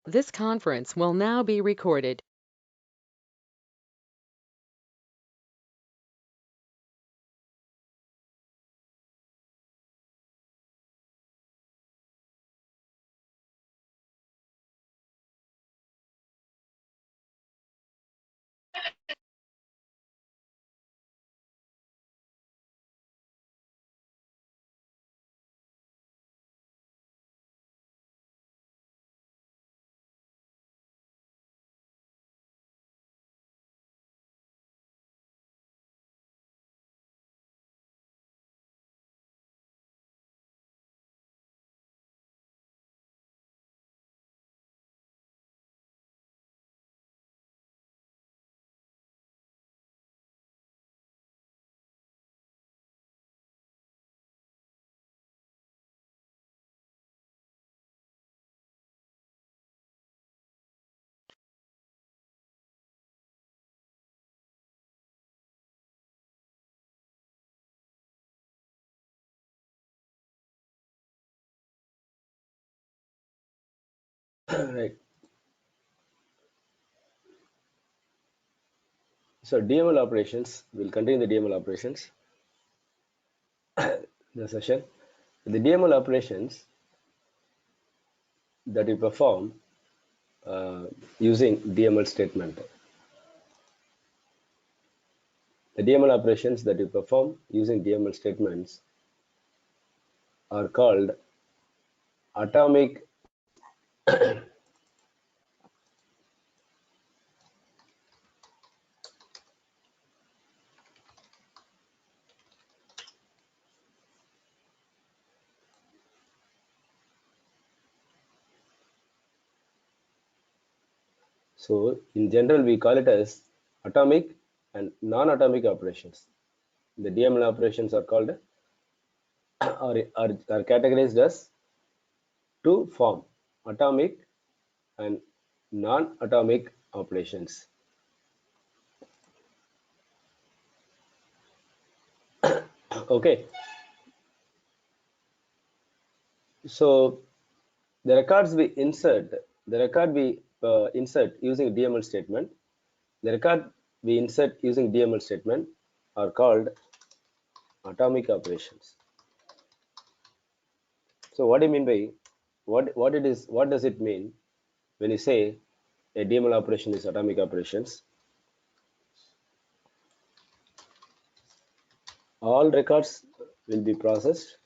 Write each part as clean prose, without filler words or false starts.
This conference will now be recorded. Right. So DML operations, we'll continue the DML operations, the session. The DML operations that we perform using DML statement. The DML operations that we perform using DML statements are called atomic So in general, we call it as atomic and non-atomic operations. The DML operations are called are categorized as two form: atomic and non-atomic operations. Okay, so the record we insert using DML statement. The record we insert using DML statement are called atomic operations. So what do you mean by what it is? What does it mean when you say a DML operation is atomic operations? All records will be processed,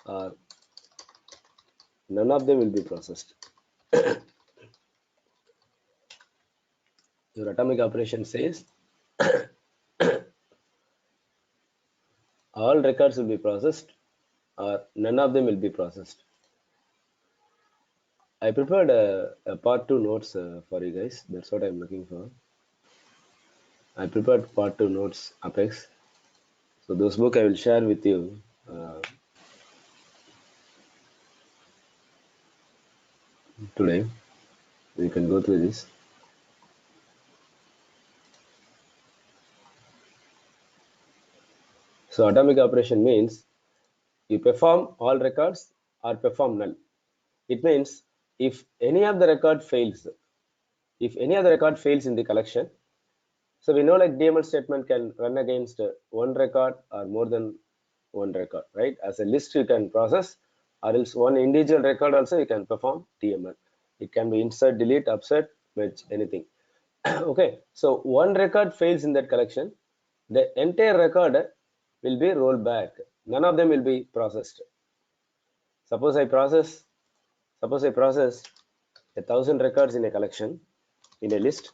or none of them will be processed. Your atomic operation says all records will be processed, or none of them will be processed. I prepared a part 2 notes for you guys. That's what I'm looking for. I prepared part 2 notes, Apex. So those book I will share with you today. You can go through this. So atomic operation means you perform all records or perform none. It means if any of the record fails, if any other record fails in the collection, so we know like DML statement can run against one record or more than one record, right? As a list you can process, or else one individual record also you can perform DML. It can be insert, delete, upset, merge, anything. Okay, so one record fails in that collection, the entire record will be rolled back. None of them will be processed. Suppose I process 1,000 records in a collection, in a list,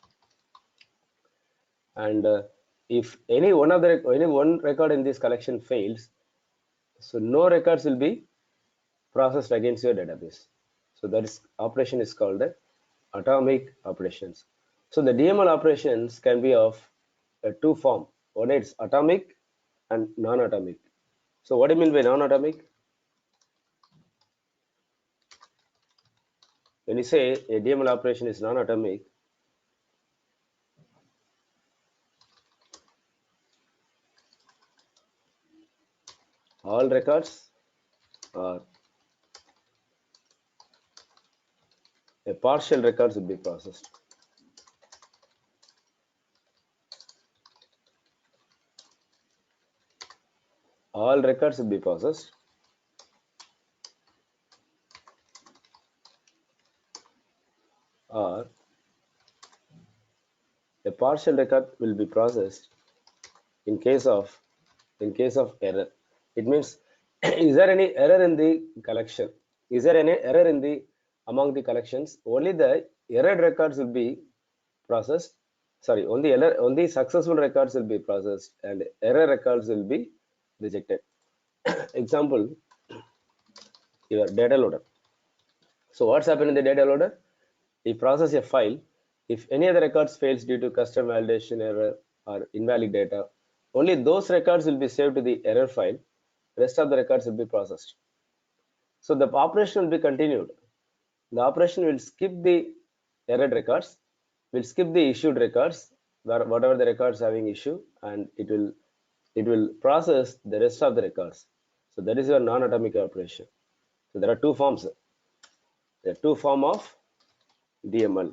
and if any one record in this collection fails, so no records will be processed against your database. So that is operation is called atomic operations. So the DML operations can be of two form. One is atomic and non-atomic. So what do you mean by non-atomic? When you say a DML operation is non-atomic, all records are A partial records will be processed. All records will be processed. Or a partial record will be processed in case of error. It means is there any error in the collection? Is there any error in the among the collections? Only the error records will be processed. Sorry, only successful records will be processed and error records will be rejected. Example, your data loader. So what's happened in the data loader? We process a file. If any other records fails due to custom validation error or invalid data, only those records will be saved to the error file. Rest of the records will be processed. So the operation will be continued. The operation will skip the error records, will skip the issued records, whatever the records having issue, and it will process the rest of the records. So that is your non-atomic operation. So there are two forms. There are two forms of DML.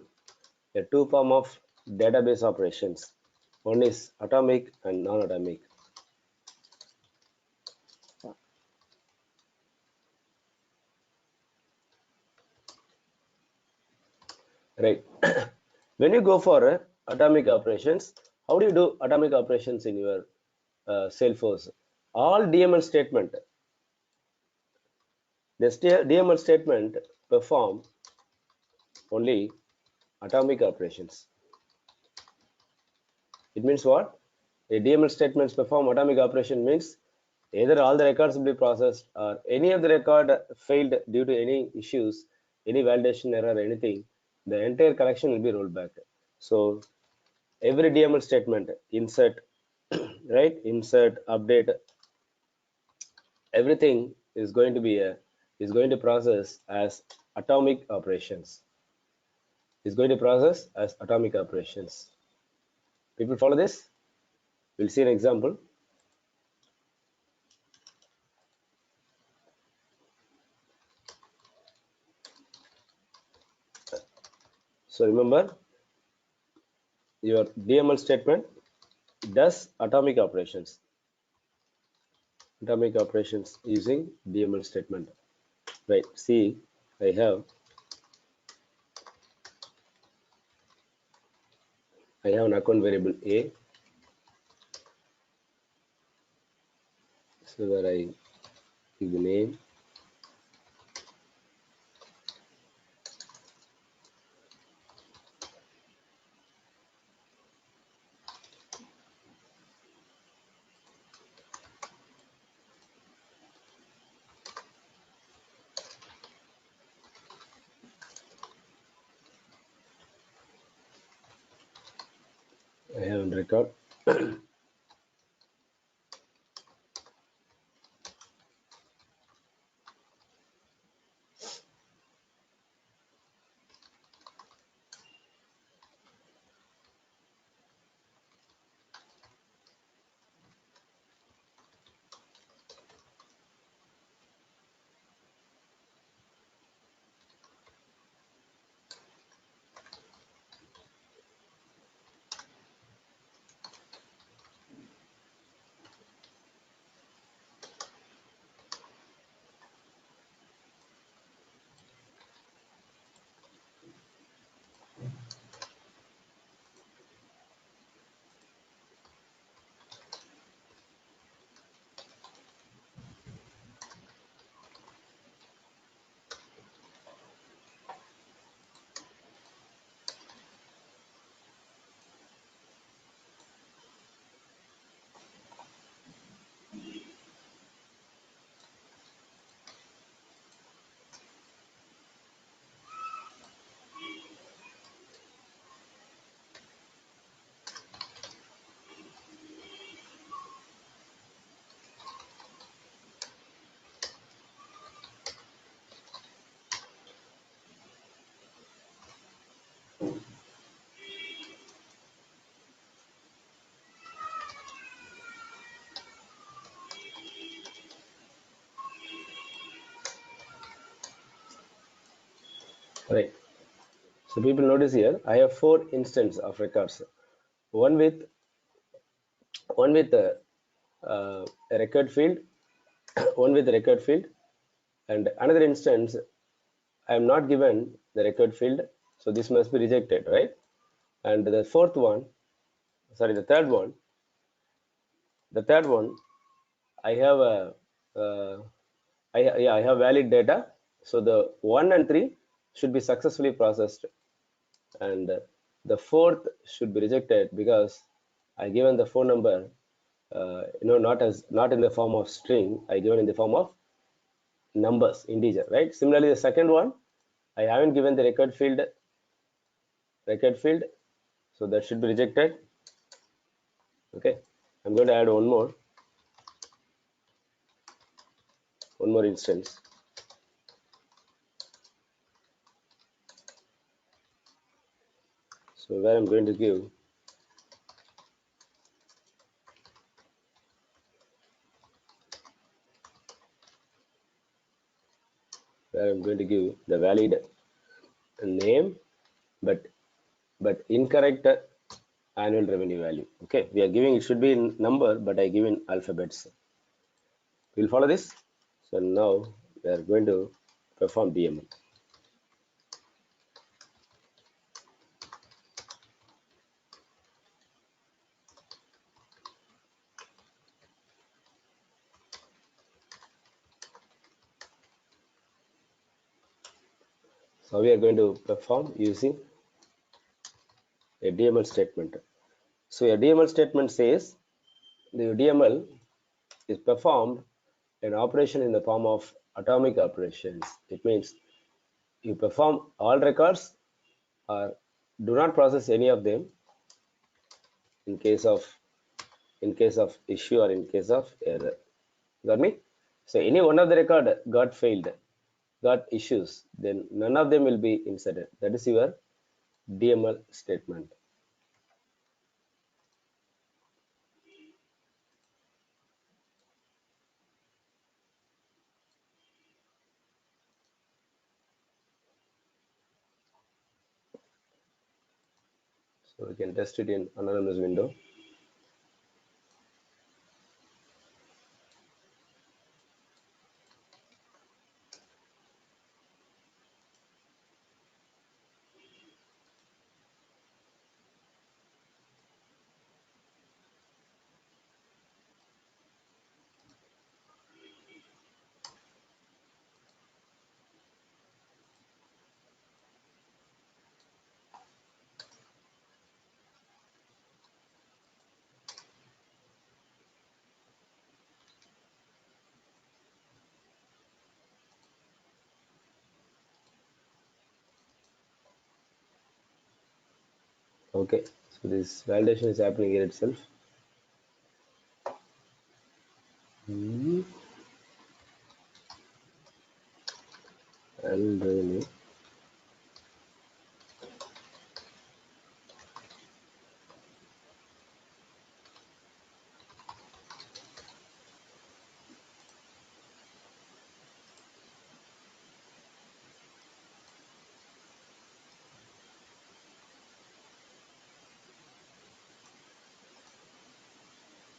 There are two forms of database operations. One is atomic and non-atomic. Right. When you go for atomic operations, how do you do atomic operations in your Salesforce? All DML statement, the DML statement perform only atomic operations. It means what? A DML statements perform atomic operation means either all the records will be processed or any of the record failed due to any issues, any validation error, anything, the entire collection will be rolled back. So every DML statement, insert, right? Insert, update, everything is going to process as atomic operations. Is going to process as atomic operations. People follow this? We'll see an example. So remember, your DML statement does atomic operations. Atomic operations using DML statement. Right. See, I have an account variable A. So that I give the name. I have a record. Right. So people notice here, I have 4 instances of records. One with a record field, one with a record field, and another instance I am not given the record field, so this must be rejected, right? And the third one, I have a, I have valid data. So the 1 and 3 should be successfully processed, and the fourth should be rejected because I given the phone number, not in the form of string, I given in the form of numbers, integer, right? Similarly, the second one, I haven't given the record field, so that should be rejected. Okay, I'm going to add one more instance. So where I'm going to give the valid name, but incorrect annual revenue value. Okay, we are giving, it should be in number, but I give in alphabets. We'll follow this. So now we are going to perform DML. So we are going to perform using a DML statement. So a DML statement says the DML is performed an operation in the form of atomic operations. It means you perform all records or do not process any of them in case of issue or in case of error. Got me? So any one of the record got issues, then none of them will be inserted. That is your DML statement. So we can test it in anonymous window. Okay, so this validation is happening here itself. And revenue.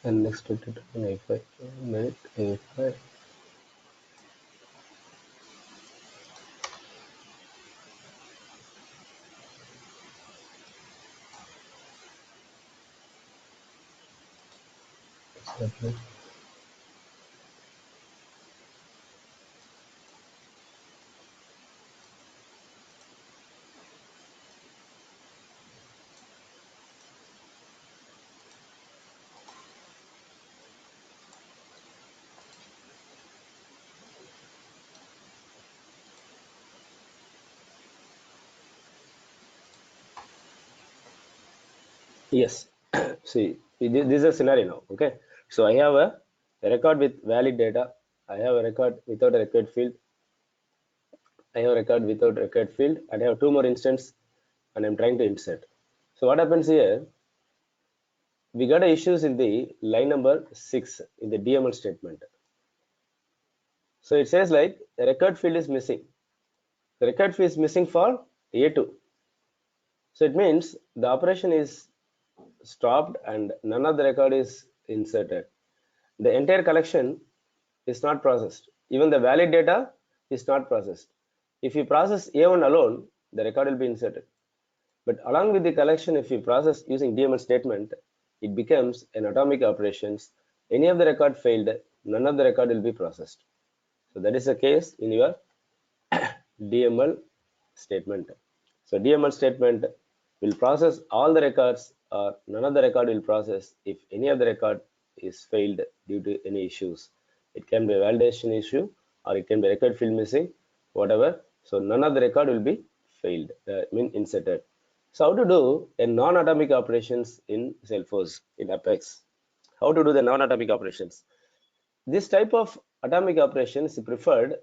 Unexpected A5, minute A5. Yes. See, this is a scenario now. Okay. So I have a record with valid data. I have a record without a record field. I have a record without record field, and I have 2 more instances, and I'm trying to insert. So what happens here? We got issues in the line number 6 in the DML statement. So it says like the record field is missing. The record field is missing for A2. So it means the operation is stopped and none of the record is inserted. The entire collection is not processed. Even the valid data is not processed. If you process A1 alone, the record will be inserted. But along with the collection, if you process using DML statement, it becomes an atomic operations. Any of the record failed, none of the record will be processed. So that is the case in your DML statement. So DML statement will process all the records or none of the record will process if any of the record is failed due to any issues. It can be a validation issue or it can be record field missing, whatever. So none of the record will be failed, inserted. So how to do a non-atomic operations in Salesforce in Apex? How to do the non-atomic operations? This type of atomic operations is preferred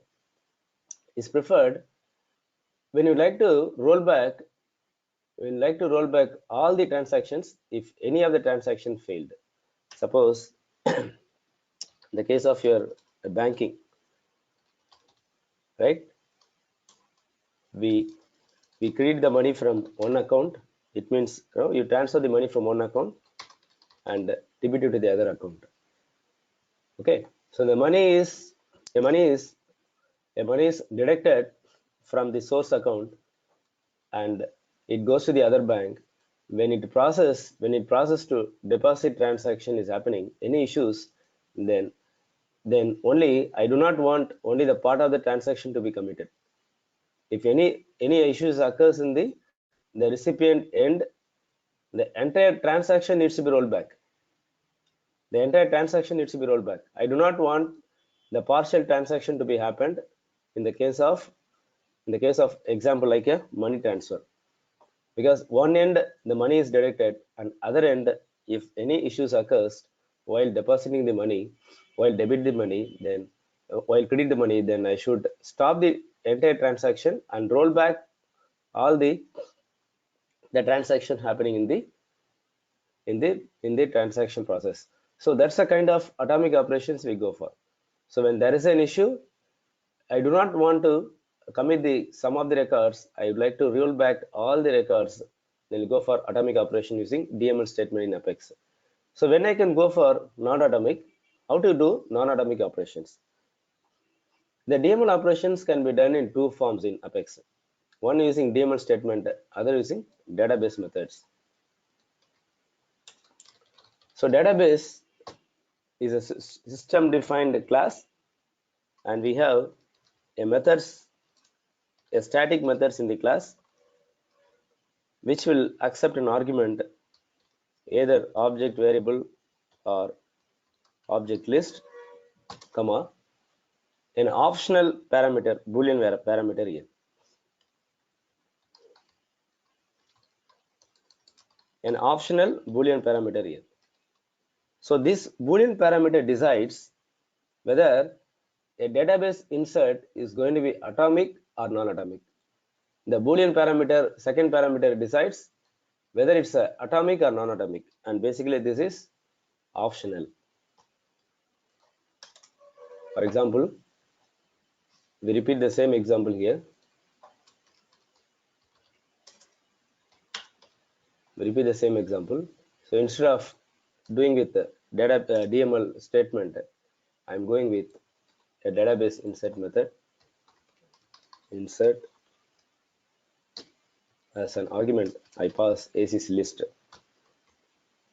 when you like to roll back all the transactions if any of the transaction failed. Suppose the case of your banking, right? We credit the money from one account. It means you transfer the money from one account and debit it to the other account. Okay, so the money is deducted from the source account and it goes to the other bank. When it process to deposit transaction is happening, any issues, then only I do not want only the part of the transaction to be committed. If any issues occurs in the recipient end, the entire transaction needs to be rolled back. The entire transaction needs to be rolled back. I do not want the partial transaction to be happened in the case of example like a money transfer, because one end the money is deducted and other end if any issues occurs while depositing the money, while debit the money, then while credit the money, then I should stop the entire transaction and roll back all the transaction happening in the transaction process. So that's the kind of atomic operations we go for. So when there is an issue, I do not want to commit the sum of the records. I would like to roll back all the records. Then we'll go for atomic operation using DML statement in Apex. So when I can go for non-atomic, how to do non-atomic operations? The DML operations can be done in two forms in Apex. One using DML statement, other using database methods. So database is a system-defined class, and we have a static methods in the class, which will accept an argument, either object variable or object list, comma, an optional parameter, Boolean parameter here. An optional Boolean parameter here. So this Boolean parameter decides whether a database insert is going to be atomic or non-atomic. The Boolean parameter, second parameter, decides whether it's atomic or non-atomic, and basically this is optional. For example, we repeat the same example here. We repeat the same example. So instead of doing with the DML statement, I'm going with a database insert method. Insert, as an argument, I pass ACC list,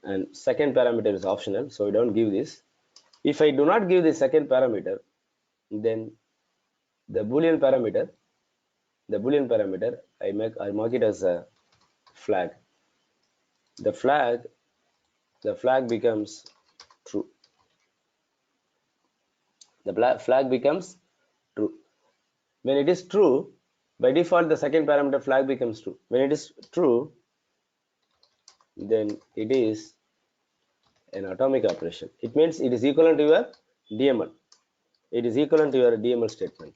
and second parameter is optional, so I don't give this. If I do not give the second parameter, then the Boolean parameter, I mark it as a flag. The flag becomes true. The flag becomes true. When it is true, by default the second parameter flag becomes true. When it is true, then it is an atomic operation. It means it is equivalent to your DML. It is equivalent to your DML statement.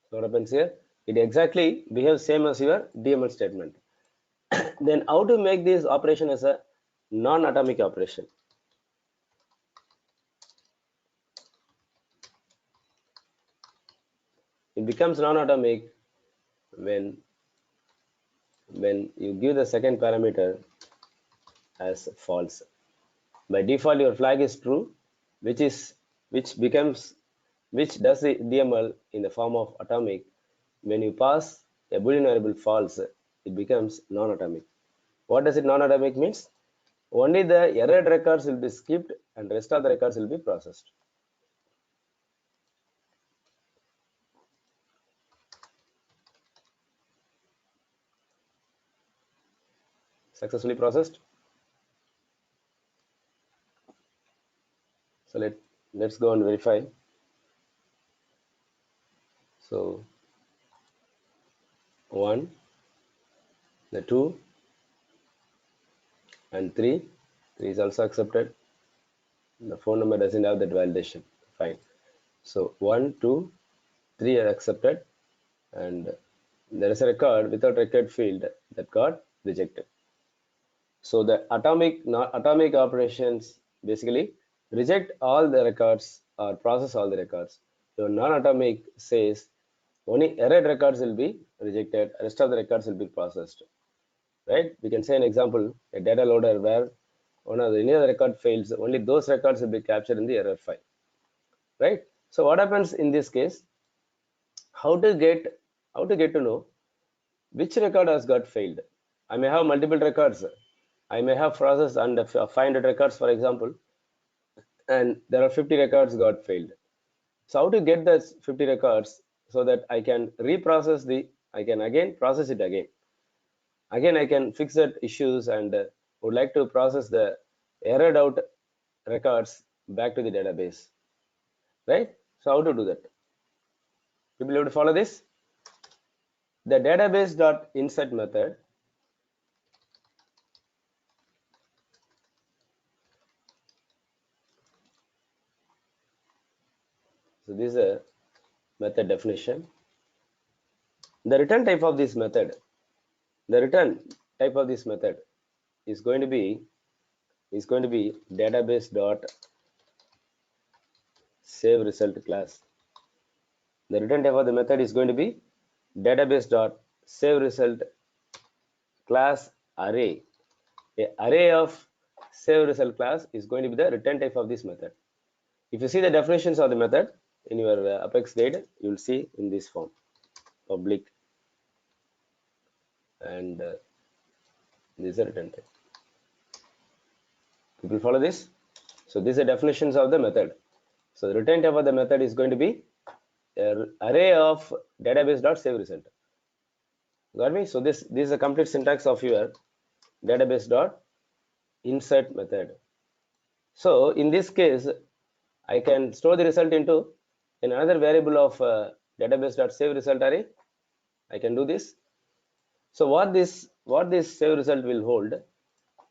So what happens here? It exactly behaves same as your DML statement. Then how to make this operation as a non-atomic operation? It becomes non-atomic when you give the second parameter as false. By default, your flag is true, which is which does the DML in the form of atomic. When you pass a Boolean variable false, it becomes non-atomic. What does it non-atomic means? Only the errored records will be skipped and rest of the records will be processed. Successfully processed. So let's go and verify. So 1, the 2 and 3. 3 is also accepted. The phone number doesn't have that validation. Fine. So 1, 2, 3 are accepted, and there is a record without record field that got rejected. So the atomic operations basically reject all the records or process all the records. So non-atomic says only errored records will be rejected, rest of the records will be processed. Right? We can say an example, a data loader where any other record fails, only those records will be captured in the error file. Right? So what happens in this case? How to get to know which record has got failed? I may have multiple records. I may have processed and 500 records, for example, and there are 50 records got failed. So how to get those 50 records so that I can I can again process it again. Again, I can fix that issues and would like to process the errored out records back to the database. Right? So how to do that? People have to follow this. The database.insert method so this is a method definition. The return type of this method is going to be database dot save result class. The return type of the method is going to be database dot save result class array. A array of save result class is going to be the return type of this method. If you see the definitions of the method in your Apex guide, you will see in this form: public, and this is a return type. People follow this? So these are definitions of the method. So the return type of the method is going to be an array of database.saveResult. Got me? So this is a complete syntax of your database.insert method. So in this case, I can store the result into another variable of database.saveResult array. I can do this. So what this save result will hold?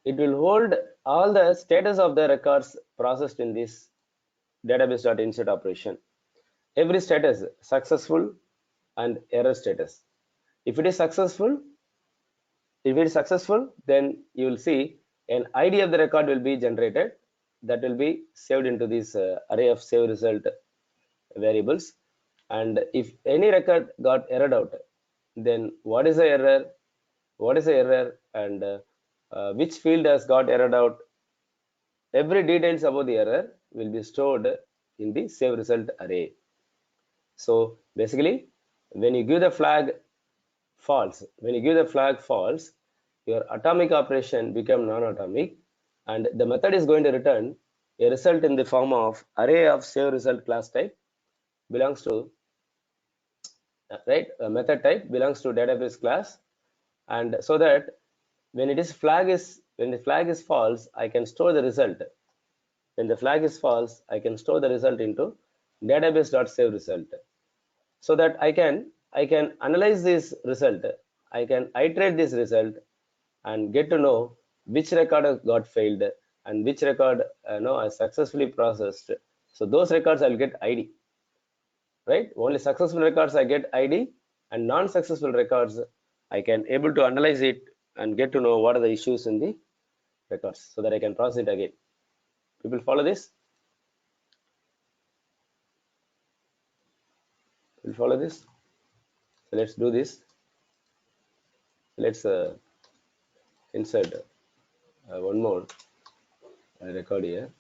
It will hold all the status of the records processed in this database.insert operation. Every status, successful and error status. If it is successful, then you will see an ID of the record will be generated that will be saved into this array of save result variables. And if any record got errored out, then what is the error? And which field has got errored out? Every details about the error will be stored in the save result array. So basically, when you give the flag false, your atomic operation become non-atomic, and the method is going to return a result in the form of array of save result class type belongs to a method type belongs to database class, and so that when the flag is false, I can store the result. When the flag is false, I can store the result into database.saveResult, so that I can analyze this result. I can iterate this result and get to know which record got failed and which record is successfully processed. So those records I'll get ID. Right? Only successful records I get ID, and non-successful records I can able to analyze it and get to know what are the issues in the records so that I can process it again. People follow this? Will follow this? So let's do this. Let's insert one more record here.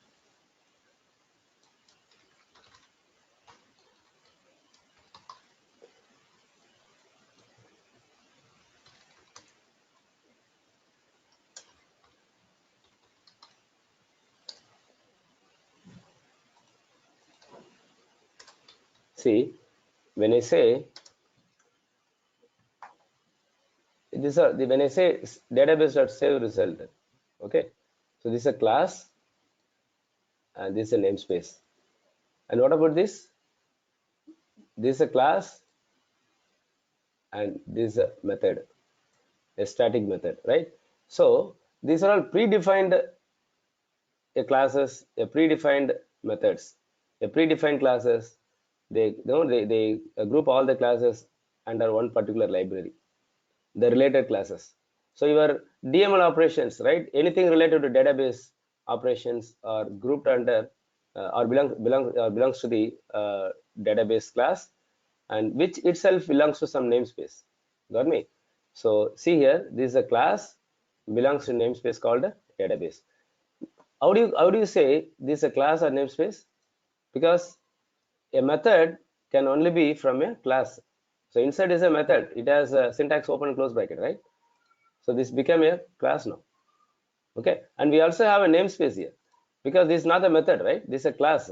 See, when I say these are when I say database.save result, okay. So this is a class and this is a namespace. And what about this? This is a class and this is a method, a static method, right? So these are all predefined classes, a predefined methods, a predefined classes. They group all the classes under one particular library, the related classes. So your DML operations, right? Anything related to database operations are grouped under or belongs to the database class, and which itself belongs to some namespace. Got me? So see here, this is a class belongs to namespace called a database. How do you say this is a class or namespace? Because a method can only be from a class. So insert is a method. It has a syntax open and close bracket, right? So this became a class now. Okay, and we also have a namespace here because this is not a method, right? This is a class,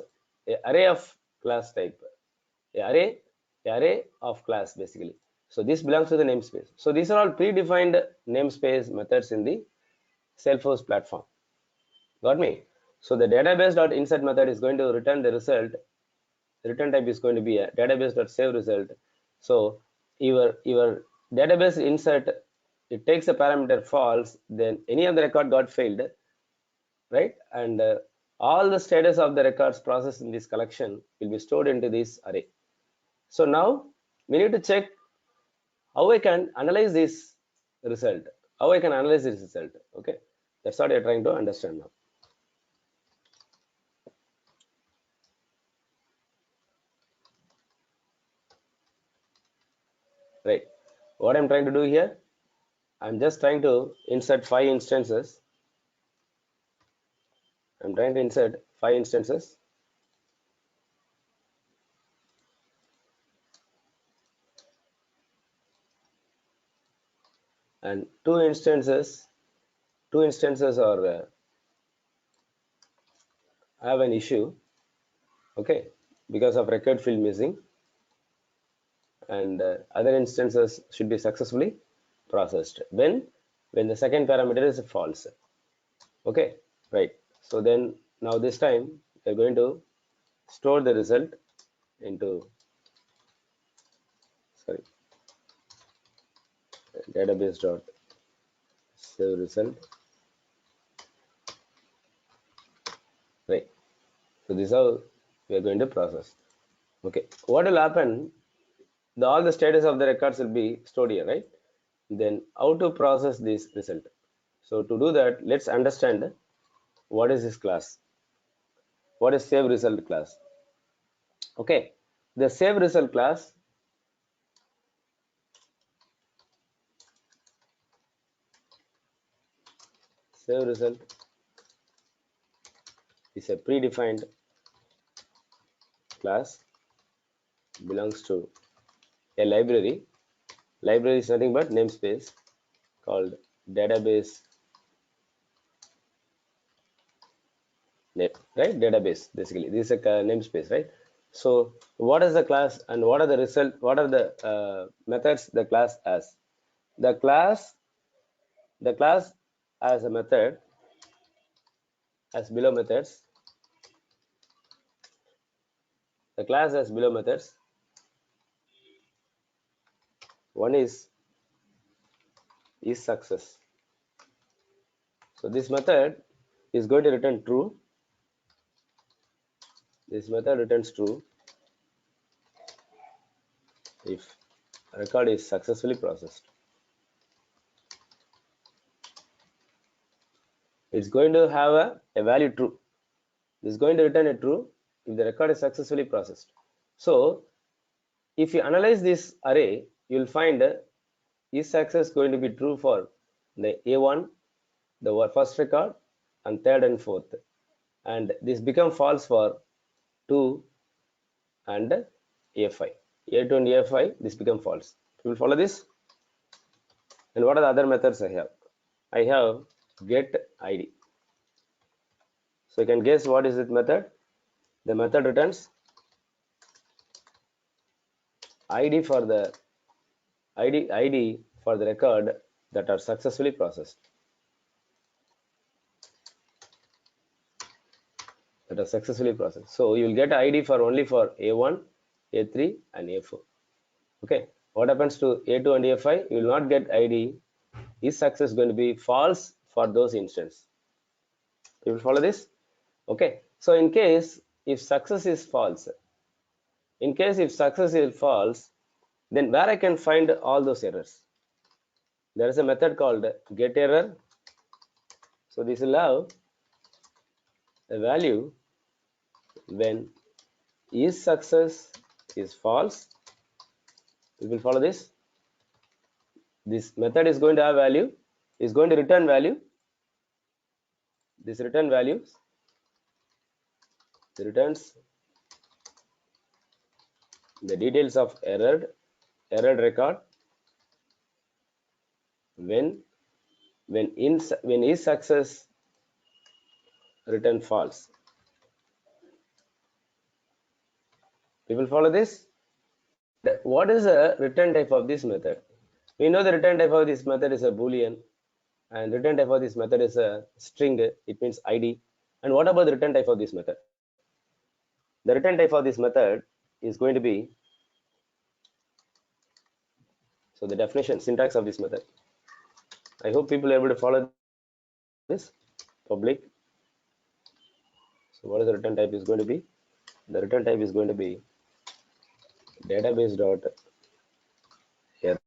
a array of class type, a array of class basically. So this belongs to the namespace. So these are all predefined namespace methods in the Salesforce platform. Got me? So the database.insert method is going to return the result. Return type is going to be a database.save result. So your database insert, it takes a parameter false, then any of the record got failed, right? And all the status of the records processed in this collection will be stored into this array. So now we need to check how I can analyze this result. How I can analyze this result. Okay, that's what you're trying to understand now. Right. What I'm trying to do here, I'm just trying to insert 5 instances. I'm trying to insert 5 instances. And two instances are have an issue, okay, because of record field missing, and other instances should be successfully processed when the second parameter is false. Okay, right. So then now this time we're going to store the result into database dot save result, right? So this is how we are going to process. Okay, what will happen? All the status of the records will be stored here, right? Then how to process this result? So to do that, let's understand what is this class. What is save result class? Okay, the save result class save result is a predefined class, belongs to a library. Library is nothing but namespace called database net, right? Database basically. This is a namespace, right? So what is the class and what are the result? What are the methods the class has? The class as a method as below methods. The class has below methods. One is success. So this method is going to return true. This method returns true if a record is successfully processed. It's going to have a value true. This is going to return a true if the record is successfully processed. So if you analyze this array, you'll find is success going to be true for the A1, the first record, and third and fourth, and this become false for 2 and A5. A2 and A5, this become false. You will follow this. And what are the other methods I have? I have get ID. So you can guess what is this method. The method returns ID for the ID for the record that are successfully processed. So you will get ID for only for A1, A3, and A4. Okay. What happens to A2 and A5? You will not get ID. Is success going to be false for those instances? You will follow this? Okay. So in case if success is false, then where I can find all those errors? There is a method called get error. So this will have a value when is success is false. You will follow this. This method is going to have value, is going to return value. This return values returns the details of error record when is success return false. People follow this. What is the return type of this method? We know the return type of this method is a boolean, and return type of this method is a string. It means ID. And what about the return type of this method? The return type of this method is going to be, so the definition syntax of this method. I hope people are able to follow this. Public. So what is the return type is going to be? The return type is going to be database dot error.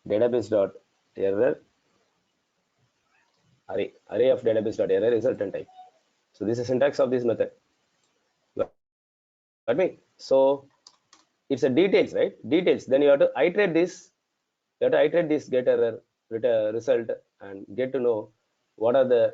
Database dot error array of database dot error is a return type. So this is syntax of this method. Got me? So it's a details, right? Details. Then you have to iterate this. You have to iterate this get error result and get to know what are the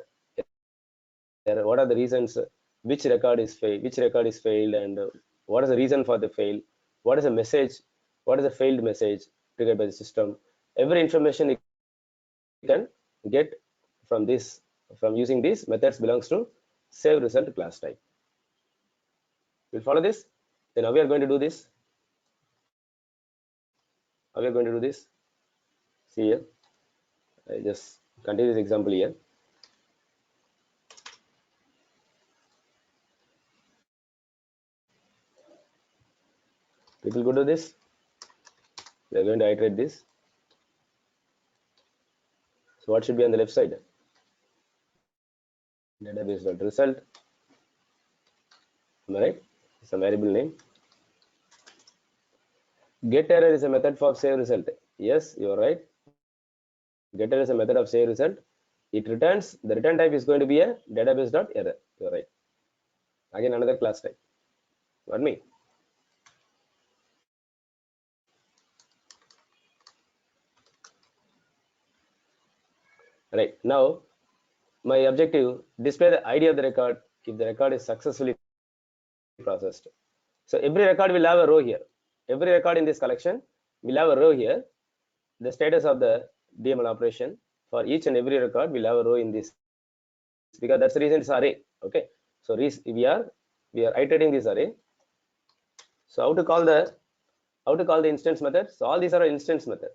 reasons, which record is failed, and what is the reason for the fail, what is the message, what is the failed message triggered by the system. Every information you can get from using these methods belongs to save result class type. We'll follow this. Then how we are going to do this? See here. I just continue this example here. People go to this. We are going to iterate this. So what should be on the left side? Database.result. Am I right? It's a variable name. Get error is a method for save result. Yes, you are right. Get error is a method of save result. It returns, the return type is going to be a database.error. You are right. Again, another class type. Got me? Right. Now, my objective, display the ID of the record if the record is successfully processed. So every record will have a row here. Every record in this collection will have a row here. The status of the DML operation for each and every record will have a row in this, because that's the reason it's array. Okay. So we are iterating this array. So how to call the instance method? So all these are instance method.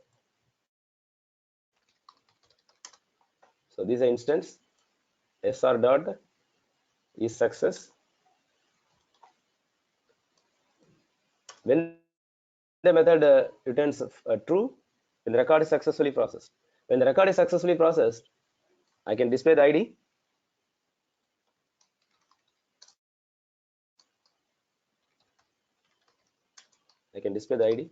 So this is an instance sr dot is success. When the method returns true, when the record is successfully processed. When the record is successfully processed, I can display the ID. I can display the ID.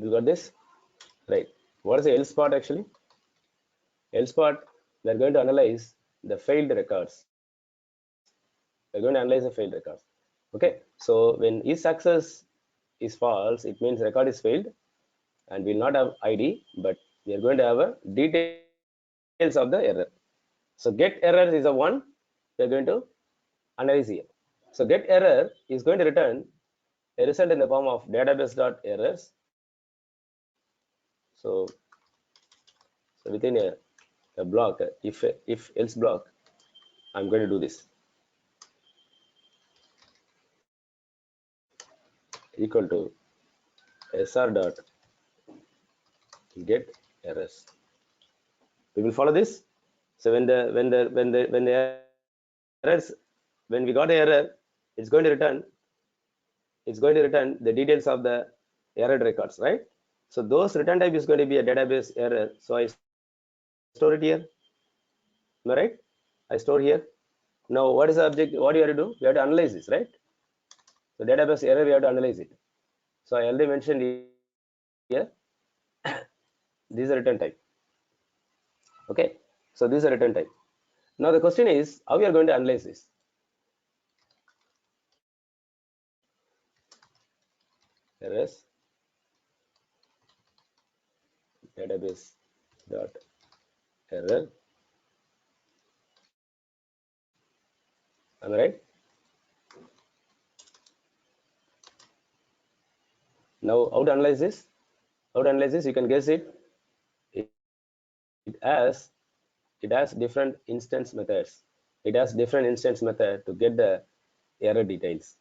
You got this? Right. What is the else part actually? Else part, we are going to analyze the failed records. We're going to analyze the failed records. Okay. So when is success is false, it means record is failed and we'll not have ID, but we are going to have a details of the error. So get errors is the one we are going to analyze here. So get error is going to return a result in the form of database.errors. So within a block, if else block, I'm going to do this equal to sr dot get errors. We will follow this. So when the errors, when we got the error, it's going to return the details of the errored records, right? So those return type is going to be a database error. So I store it here. Am I right? I store here. Now what is the object? What do you have to do? We have to analyze this, right? So database error, we have to analyze it. So I already mentioned here, this is a return type. Okay, so this is a return type. Now the question is how we are going to analyze this. Errors database dot error. Am I right? Now how to analyze this? How to analyze this? You can guess it. It has different instance methods. It has different instance method to get the error details.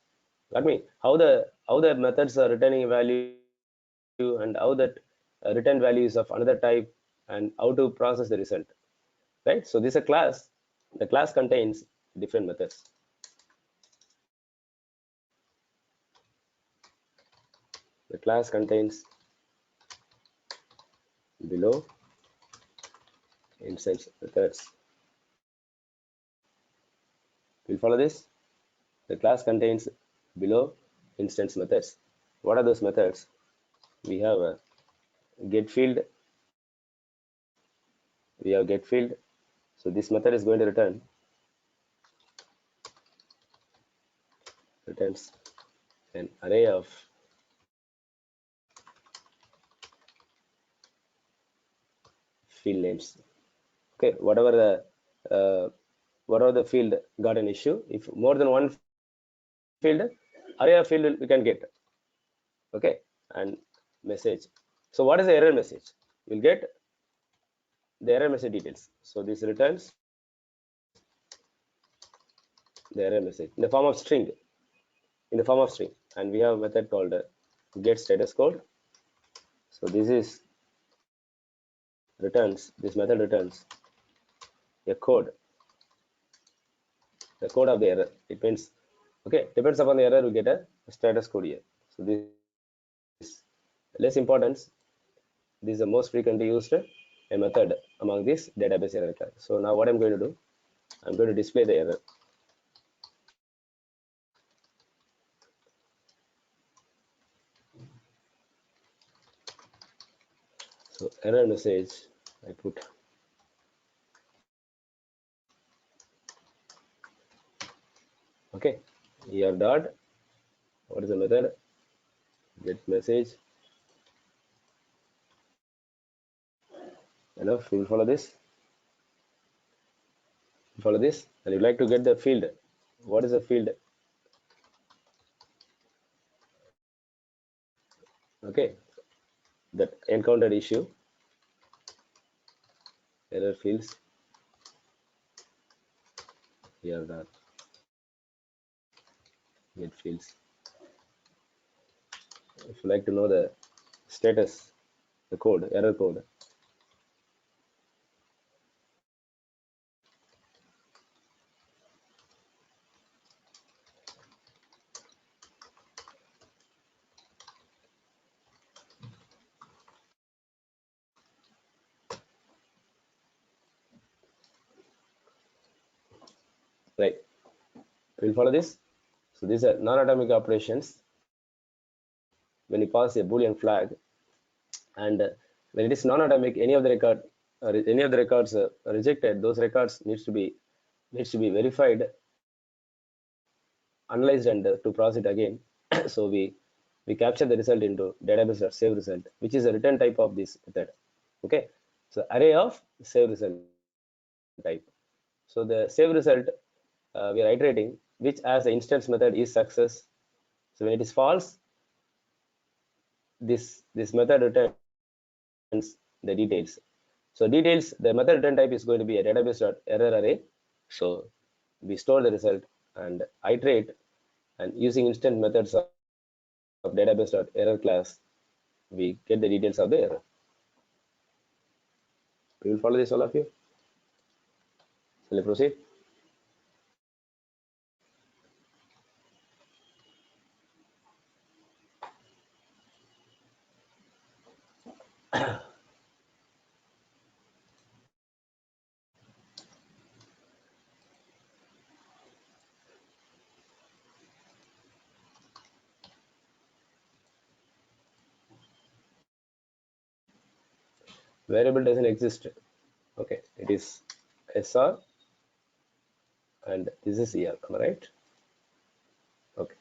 Got me? How the methods are returning a value and how that return value is of another type and how to process the result. Right? So this is a class. The class contains different methods. The class contains below instance methods. We'll follow this. The class contains below instance methods. What are those methods? We have a get field. We have get field. So this method is going to returns an array of field names. Okay, whatever the field got an issue, if more than one field, array of field we can get. Okay, and message. So what is the error message? You'll get the error message details. So this returns the error message in the form of string. And we have a method called get status code. So this method returns a code, the code of the error. It means, okay, depends upon the error, we get a status code here. So this less importance. This is the most frequently used a method among these database error record. So now what I'm going to do, I'm going to display the error. So error message, I put okay, here dot, what is the method? Get message. Enough, we will follow this, and you'd like to get the field. What is the field? Okay, that encountered issue, error fields, here dot get fields. If you like to know the status, the code, error code, right? We'll follow this. So these are non-atomic operations. When you pass a Boolean flag, And when it is non-atomic, any of the records rejected, those records needs to be verified, analyzed, and to process it again. So we capture the result into database.save result, which is a return type of this method. Okay, so array of save result type. So the save result we are iterating, which as the instance method is success. So when it is false, this method returns the details. So details, the method return type is going to be a database.error array. So we store the result and iterate, and using instant methods of database.error class, we get the details of the error. We will follow this, all of you. Shall we proceed? Variable doesn't exist. Okay, it is SR and this is ER, am I right? Okay.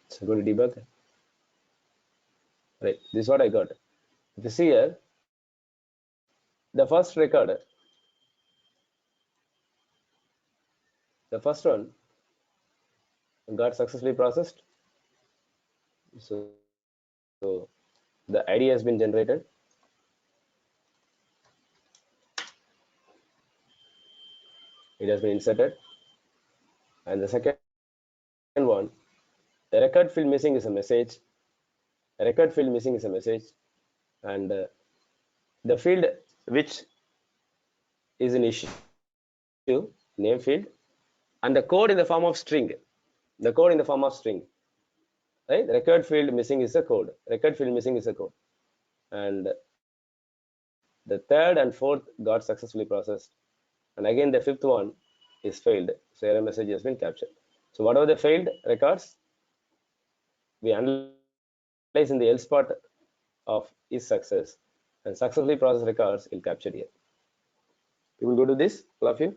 So go to debug. Right, this is what I got. If you see here, the first record, the first one got successfully processed. So the ID has been generated. It has been inserted. And the second one, a record field missing is a message. A record field missing is a message. And the field which is an issue, name field, and the code in the form of string. The code in the form of string. Right? Record field missing is a code. Record field missing is a code. And the third and fourth got successfully processed. And again, the fifth one is failed. So error message has been captured. So whatever the failed records, we analyze in the else part of is success, and successfully processed records will capture here. We will go to this, all of you.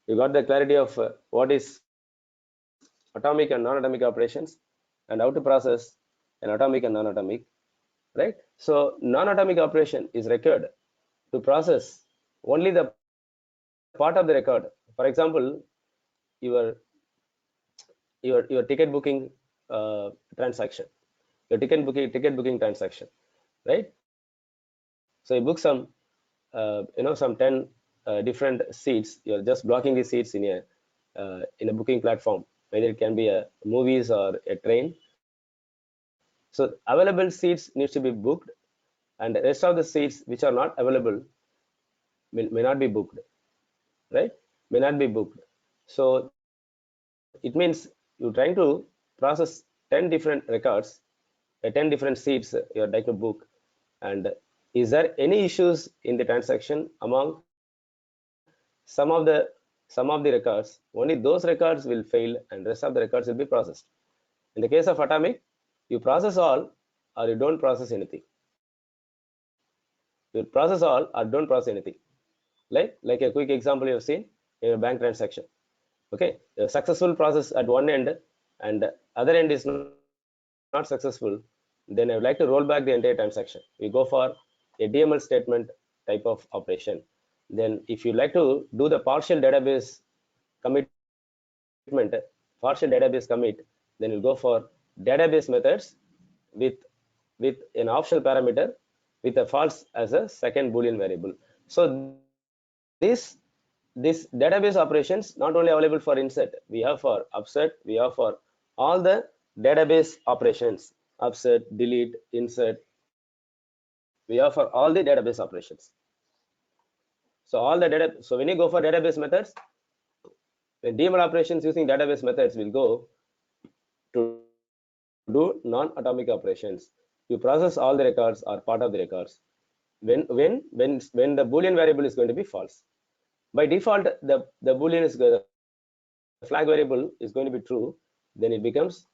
You got the clarity of what is atomic and non-atomic operations and how to process an atomic and non-atomic, right? So non-atomic operation is required to process only the part of the record. For example, your your ticket booking transaction, your ticket booking transaction, right? So you book some 10 different seats. You're just blocking the seats in a booking platform, whether it can be a movies or a train. So available seats needs to be booked, and the rest of the seats which are not available may not be booked, right? May not be booked. So it means you're trying to process 10 different records, 10 different seats you're trying to book. And is there any issues in the transaction among some of the records? Only those records will fail and rest of the records will be processed. In the case of atomic, you process all or you don't process anything. You process all or don't process anything. Like a quick example you have seen in a bank transaction. Okay, a successful process at one end and other end is not successful, then I would like to roll back the entire transaction. We go for a DML statement type of operation. Then if you like to do the partial database commitment, then you go for database methods with an optional parameter with a false as a second boolean variable. So this database operations not only available for insert, we have for upset, we have for all the database operations, upset, delete, insert, we have for all the database operations. So all the data, so when you go for database methods, when DML operations using database methods will go to do non-atomic operations. You process all the records or part of the records when the boolean variable is going to be false. By default, the boolean is the flag variable is going to be true. then it becomes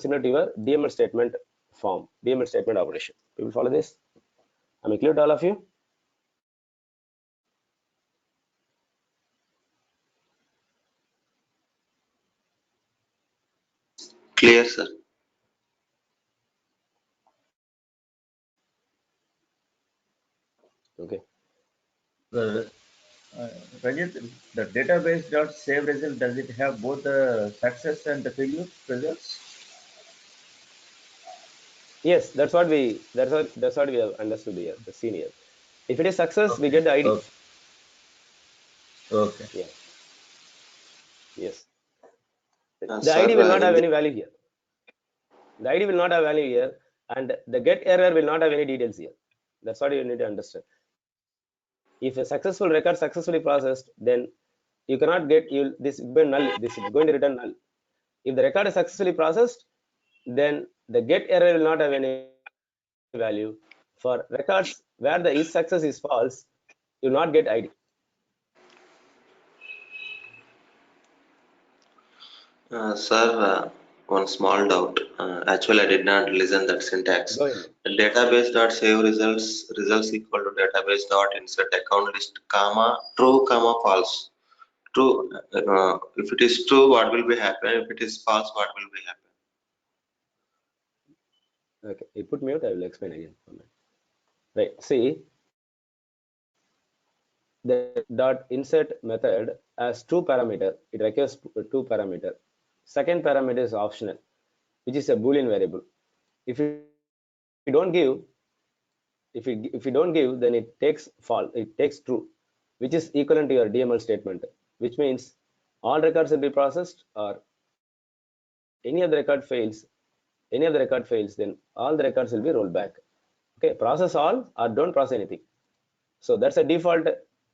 similar to your DML statement form, DML statement operation. People follow this? Am I clear to all of you? Clear, sir. Okay. The Rajat, the database dot save result, does it have both the success and the failure results? Yes, that's what we have understood here, the senior. If it is success, we Okay. get the ID. Okay. Okay. Yeah. Yes. The Sir, ID will not in have the any value here. The ID will not have value here, and the get error will not have any details here. That's what you need to understand. If a successful record successfully processed, then you cannot get you this will be null. This is going to return null. If the record is successfully processed, then the get error will not have any value. For records where the is success is false, you will not get ID. Sir, one small doubt. Actually, I did not listen that syntax. Go ahead. Database dot save results equal to database dot insert account list comma true comma false. True. If it is true, what will be happen? If it is false, what will be happen? Okay, you put mute. I will explain again. Right. See, the dot insert method has two parameter. It requires two parameter. Second parameter is optional, which is a boolean variable. If you don't give, if you don't give, then it takes false. It takes true, which is equivalent to your DML statement, which means all records will be processed, or any of the record fails. Any of the record fails, then all the records will be rolled back. Okay, process all or don't process anything. So that's a default.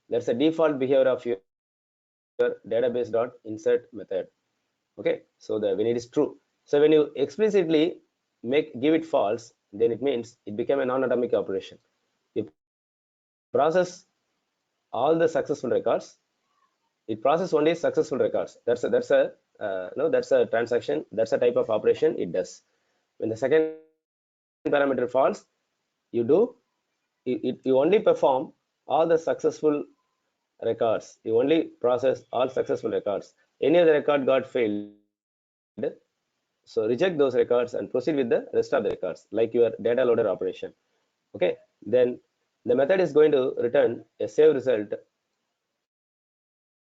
That's a default behavior of your database dot insert method. Okay, so the when it is true, so when you explicitly give it false, then it means it became a non-atomic operation. You process all the successful records. It process only successful records. That's a no, that's a transaction. That's a type of operation it does. When the second parameter false, you do you only perform all the successful records. You only process all successful records. Any other record got failed, so reject those records and proceed with the rest of the records, like your data loader operation. Okay, then the method is going to return a save result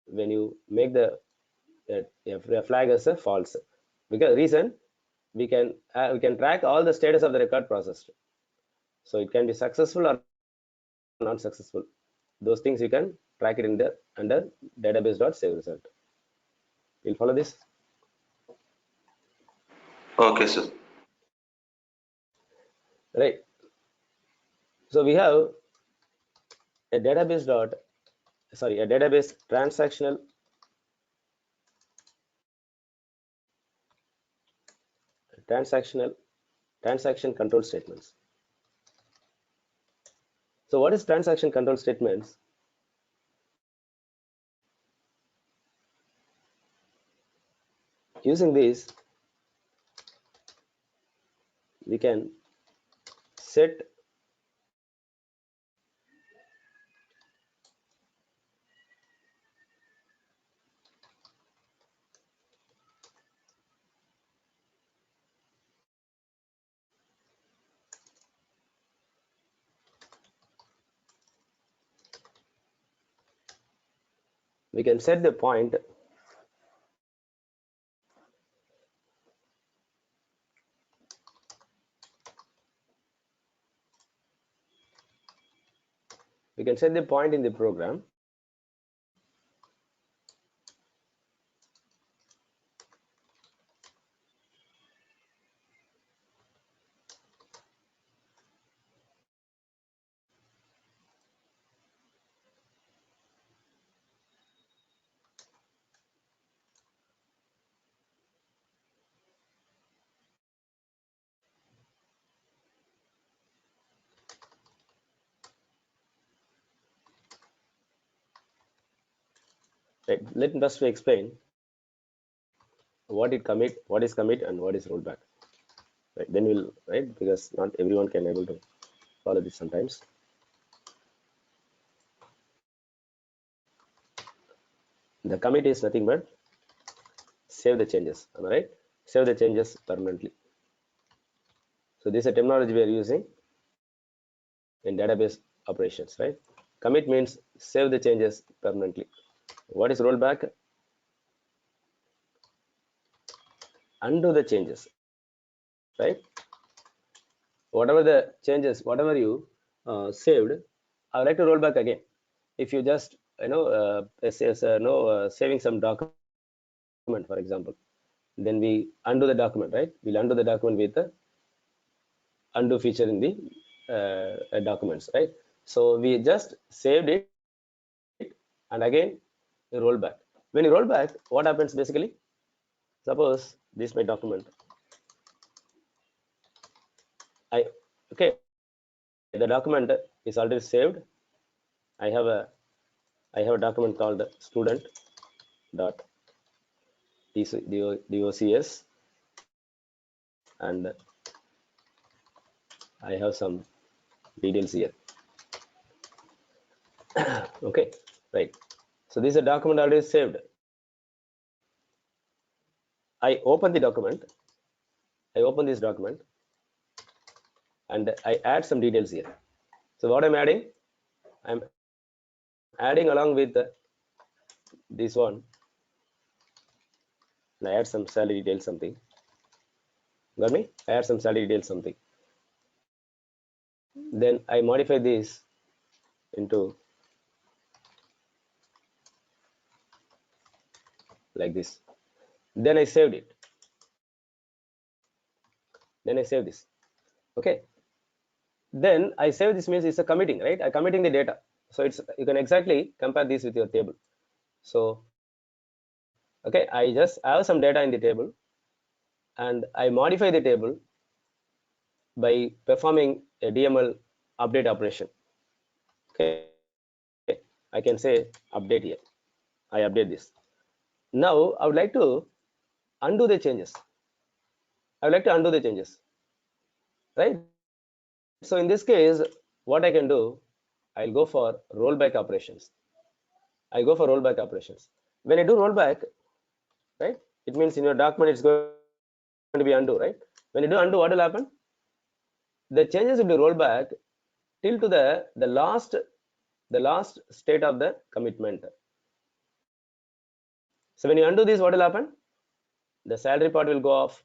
when you make the flag as a false. Because reason, we can track all the status of the record processed. So it can be successful or not successful. Those things you can track it in there under database.save result. You'll follow this? Okay, sir. Right. So we have a a database transactional transaction control statements. So what is transaction control statements? Using this, we can set the point. We can set the point in the program. Right. Let us explain. what is commit, and what is rollback. Right? Then we'll because not everyone can able to follow this sometimes. The commit is nothing but save the changes. Am I right? Save the changes permanently. So this is a terminology we are using in database operations, right? Commit means save the changes permanently. What is rollback? Undo the changes, right? Whatever the changes, whatever you saved, I would like to roll back again. If you just saving some document, for example, then we undo the document, right? We'll undo the document with the undo feature in the documents, right? So we just saved it and again you roll back. When you roll back, what happens basically? Suppose this is my document. Okay, the document is already saved. I have a document called student dot docs, and I have some details here. Okay, right. So this is a document already saved. I open the document. I open this document and I add some details here. So what I'm adding? I'm adding along with this one. And I add some salary details something. Got me? I add some salary details something. Then I modify this into like this. Then I saved it. Then I save this. Okay. Then I save this means it's a committing, right? I'm committing the data. So it's you can exactly compare this with your table. So okay, I just have some data in the table and I modify the table by performing a DML update operation. Okay, I can say update here. I update this. Now I would like to undo the changes. I would like to undo the changes, right? So in this case, what I can do, I'll go for rollback operations. I go for rollback operations. When I do rollback, right, it means in your document it's going to be undo, right? When you do undo, what will happen? The changes will be rolled back till to the last state of the commitment. So when you undo this, what will happen? The salary part will go off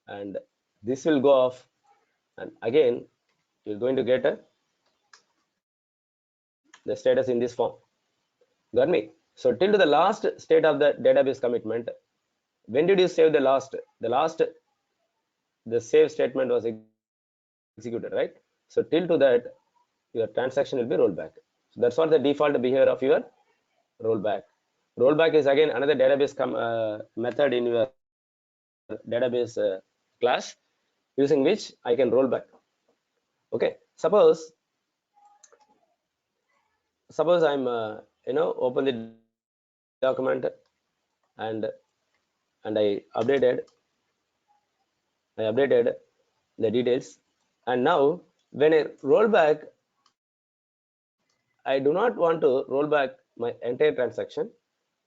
and this will go off, and again you're going to get the status in this form. Got me? So till to the last state of the database commitment, when did you save the last? The save statement was executed, right? So till to that, your transaction will be rolled back. So that's what the default behavior of your rollback. Rollback is again another database method in your database class, using which I can roll back. Okay, suppose I'm open the document and I updated the details, and now when I roll back, I do not want to roll back my entire transaction.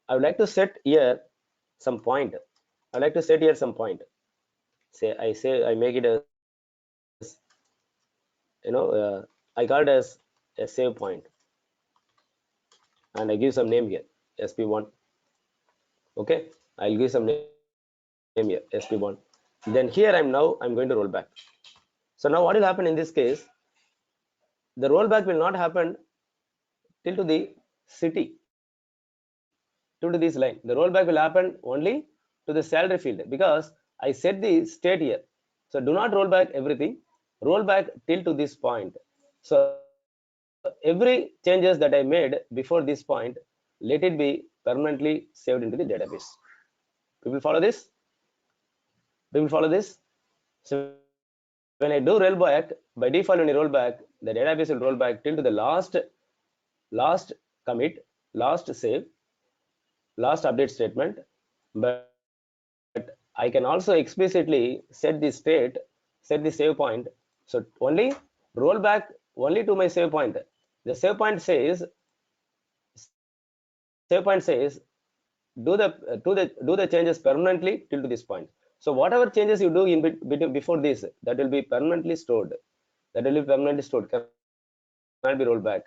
I would like to set here some point. I would like to set here some point. Say I make it as I call it as a save point, and I give some name here, sp1. Okay, I'll give some name here, sp1. Then here I'm going to roll back. So now what will happen in this case? The rollback will not happen till to the city, to this line. The rollback will happen only to the salary field because I set the state here. So do not roll back everything. Roll back till to this point. So every changes that I made before this point, let it be permanently saved into the database. People follow this? People follow this? So when I do roll back, by default when you roll back, the database will roll back till to the last commit, last save, last update statement. But I can also explicitly set the state, set the save point. So only roll back only to my save point. The save point says do the changes permanently till to this point. So whatever changes you do in between before this, that will be permanently stored. That will be permanently stored, cannot be rolled back,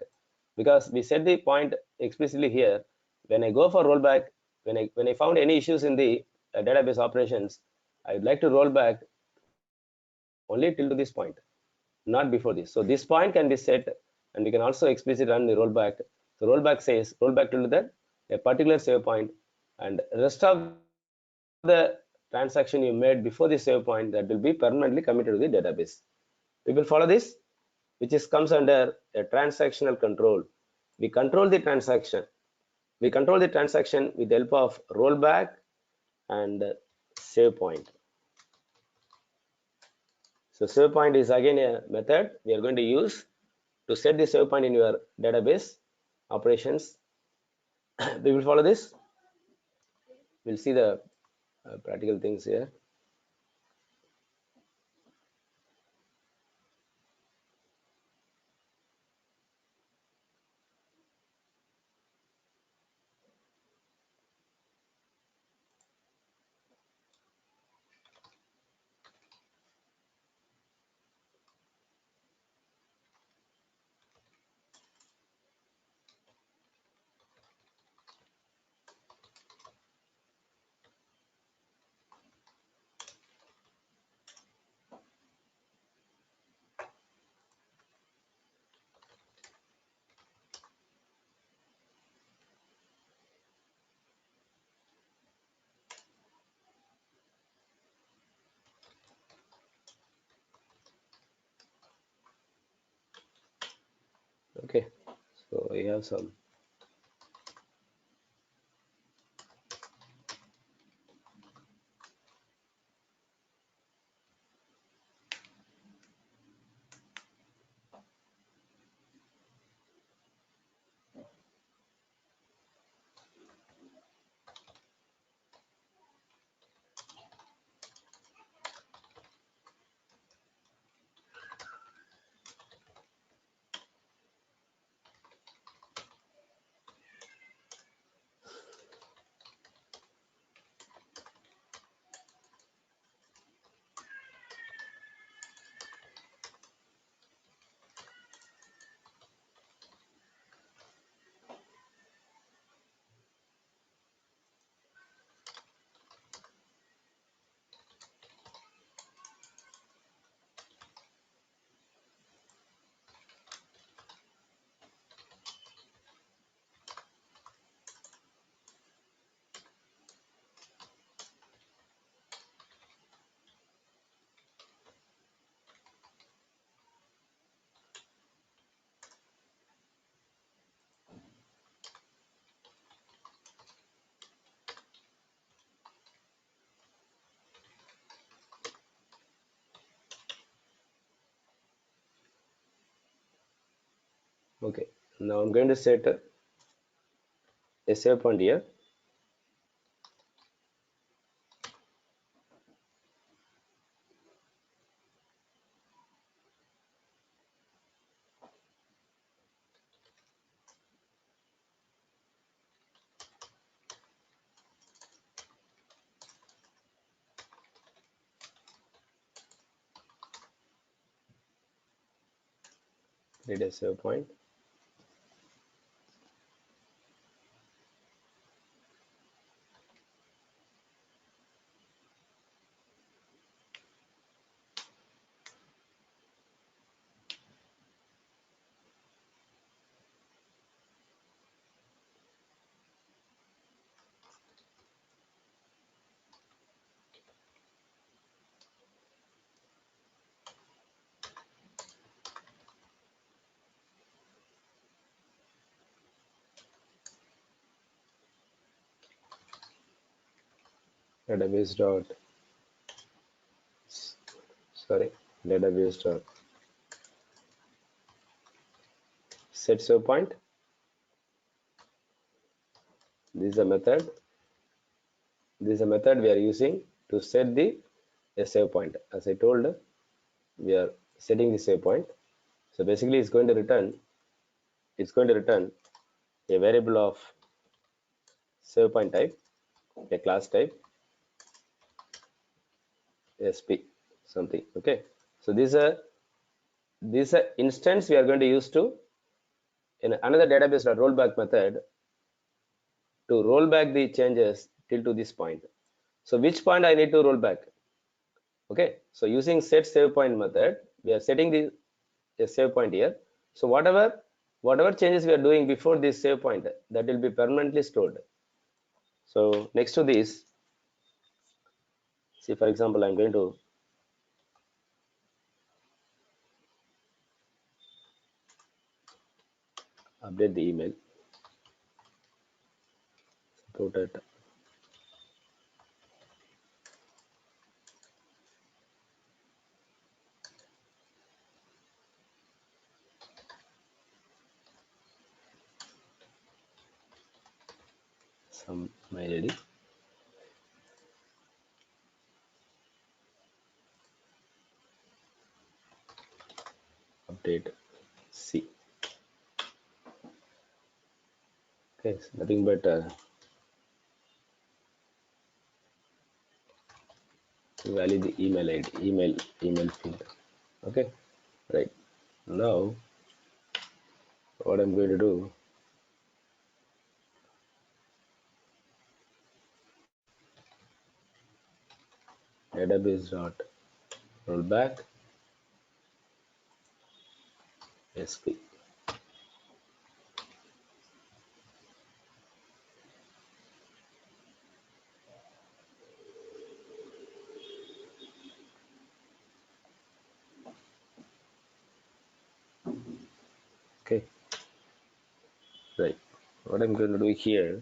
because we set the point explicitly here. When I go for rollback, when I found any issues in the database operations, I would like to roll back only till to this point, not before this. So this point can be set, and we can also explicitly run the rollback. So rollback says rollback till that a particular save point, and rest of the transaction you made before the save point, that will be permanently committed to the database. We will follow this, which is comes under a transactional control. We control the transaction. We control the transaction with the help of rollback and save point. So save point is again a method we are going to use to set the save point in your database operations. We will follow this. We'll see the practical things here. Okay, so we have some okay. Now I'm going to set a save point here. Create a save point. Database dot sorry database dot set save point. This is a method. This is a method we are using to set the a save point. As I told, we are setting the save point. So basically it's going to return a variable of save point type, a class type sp something. Okay, so this is a instance we are going to use to in another database rollback method to roll back the changes till to this point. So which point I need to roll back? Okay, so using set save point method, we are setting the a save point here. So whatever changes we are doing before this save point, that will be permanently stored. So next to this, see, for example, I'm going to update the email, put it some mail ID, update C. Okay, so nothing but value the email ID, email field. Okay, right. Now what I'm going to do, database dot rollback sp. Okay, right. What I'm going to do here,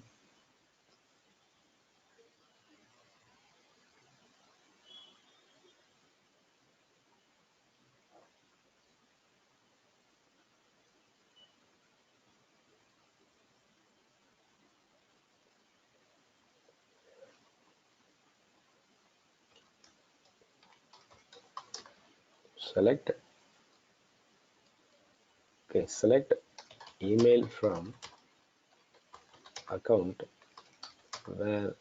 select, okay, select email from account where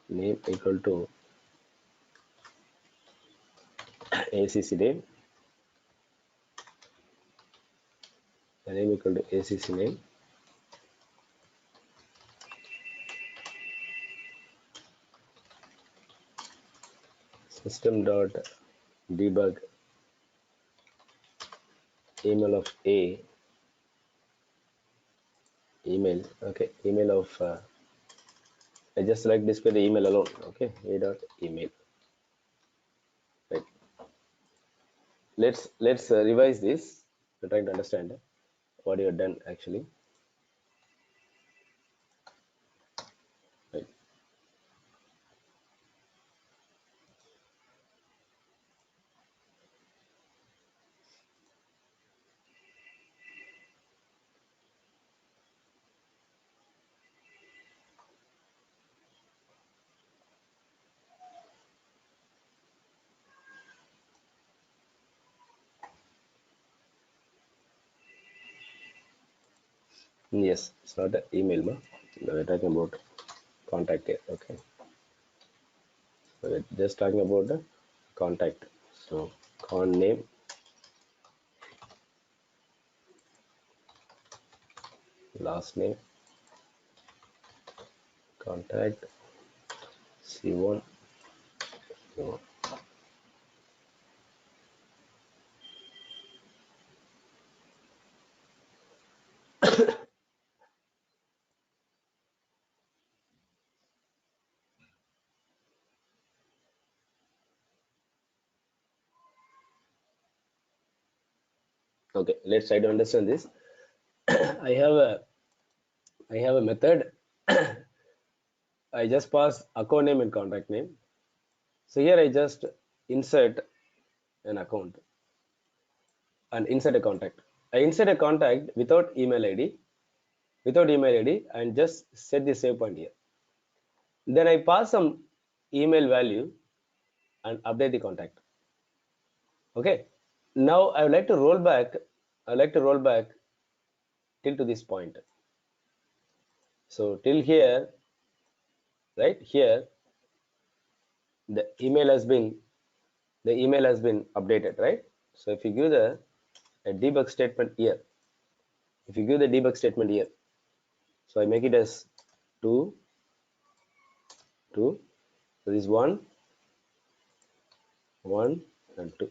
name equal to ACC name, the name equal to ACC name, system dot debug email of A, email, okay, email of I just select display the email alone. Okay, a dot email. Right. Let's revise this. We're trying to understand what you have done actually. Right. Yes, it's not an email, ma. No, we're talking about contact here. Okay, so we're just talking about the contact. So con name, last name, contact, C1, C1. Okay, let's try to understand this. I have a method. I just pass account name and contact name. So here I just insert an account and insert a contact. I insert a contact without email ID, and just set the save point here. Then I pass some email value and update the contact. Okay. Now I would like to roll back. I would like to roll back till to this point. So till here, right here, the email has been updated, right? So if you give a debug statement here, so I make it as 2, 2. So this 1, 1 and 2.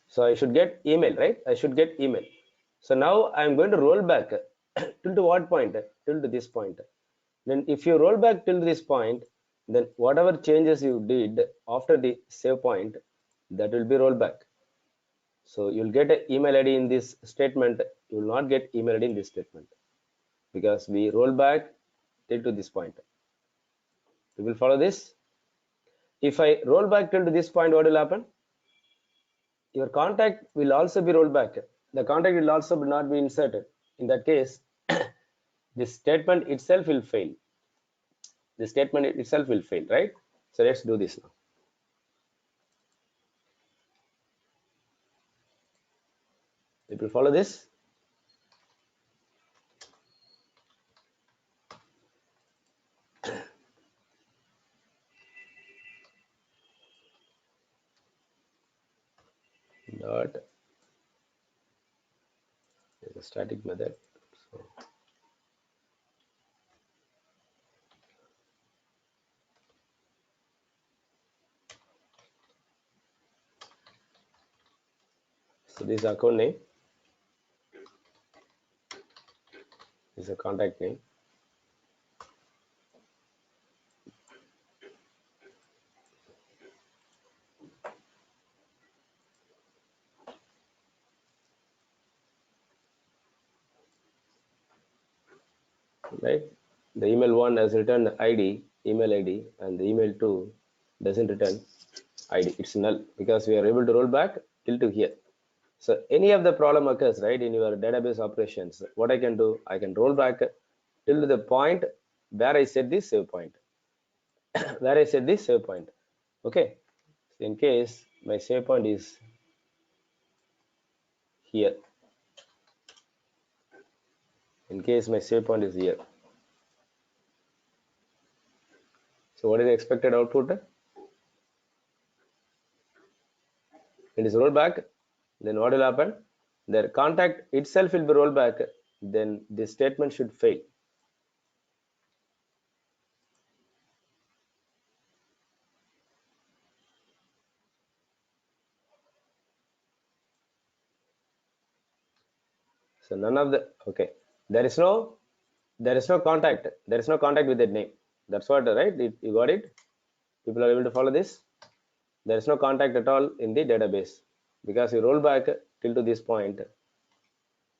So I should get email, right? I should get email. So now I'm going to roll back till to what point? Till to this point. Then if you roll back till this point, then whatever changes you did after the save point, that will be rolled back. So you'll get an email ID in this statement. You will not get email ID in this statement because we roll back till to this point. You will follow this. If I roll back till to this point, what will happen? Your contact will also be rolled back. The contact will also not be inserted. In that case, this statement itself will fail. The statement itself will fail, right? So let's do this now. People follow this? Dot is a static method. So this account name is a contact name. Right? The email 1 has returned ID, email ID, and the email 2 doesn't return ID. It's null because we are able to roll back till to here. So any of the problem occurs, right, in your database operations, what I can do, I can roll back till the point where I set this save point. Where I set this save point. Okay. So in case my save point is here. In case my save point is here. So what is the expected output? It is rolled back. Then what will happen? The contact itself will be rolled back. Then this statement should fail. So none of the okay. There is no contact. There is no contact with that name. That's what, right? You got it? People are able to follow this. There is no contact at all in the database because you roll back till to this point.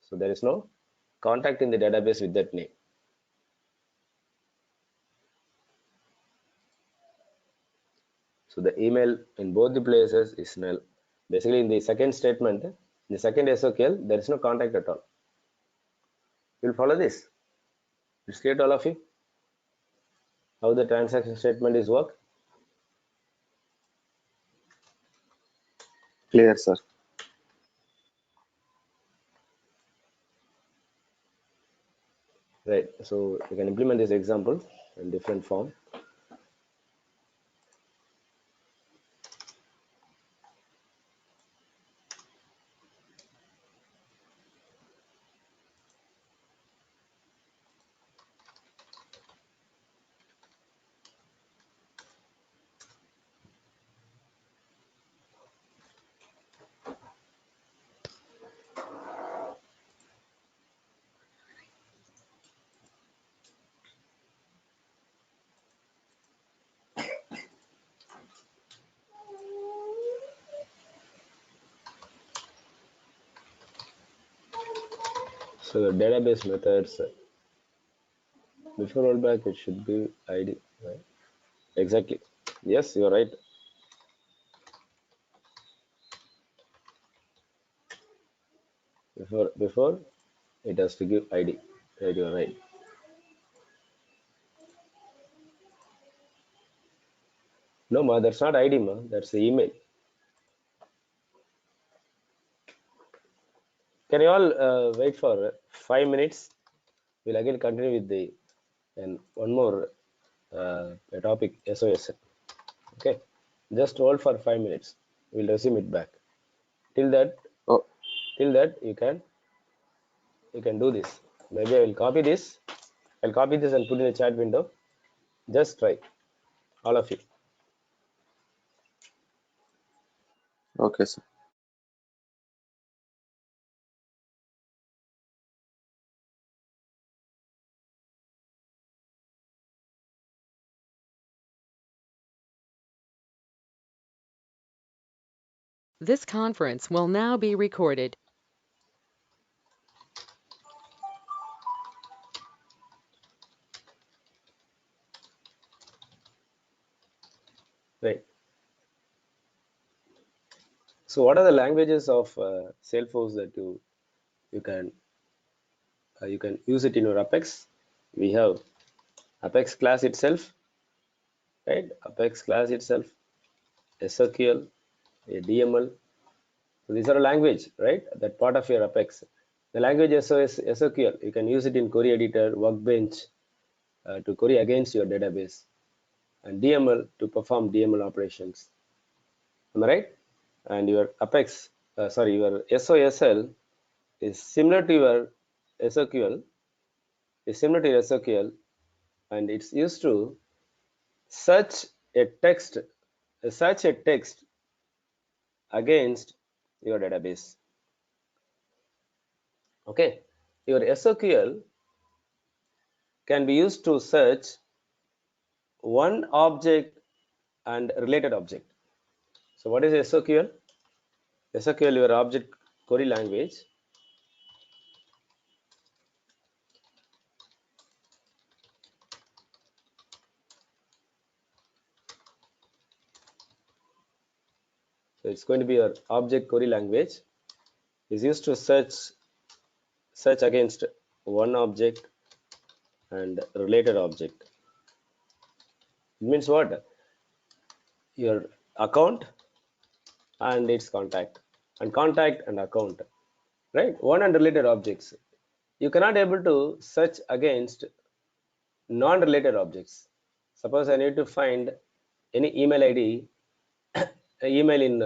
So there is no contact in the database with that name. So the email in both the places is null. Basically, in the second statement, in the second SOQL, there is no contact at all. You'll follow this. It's clear to all of you how the transaction statement is work. Clear, sir. Right. So you can implement this example in different form. So the database methods before rollback it should be ID, right? Exactly. Yes, you're right. Before it has to give ID. Right, you're right. No, ma, that's not ID, ma. That's the email. Can you all wait for 5 minutes? We'll again continue with the and one more topic, SOS. Okay, just hold for 5 minutes. We'll resume it back. Till that, Oh, you can do this. Maybe I will copy this. I'll copy this and put in the chat window. Just try, all of you. okay, sir. This conference will now be recorded. Right. So, what are the languages of Salesforce that you can use it in your Apex? We have Apex class itself, right? Apex class itself, SQL, a DML. So these are a language, right? That part of your Apex. The language SQL, you can use it in query editor, workbench to query against your database, and DML to perform DML operations. Am I right? And your Apex, your SOSL is similar to your SQL, and it's used to search a text, search a text against your database. Okay, your SQL can be used to search one object and related object. So what is SQL? SQL, your object query language. So it's going to be your object query language is used to search against one object and related object. It means what? Your account and its contact, and contact and account, right? One and related objects. You cannot able to search against non-related objects. Suppose I need to find any email ID, email in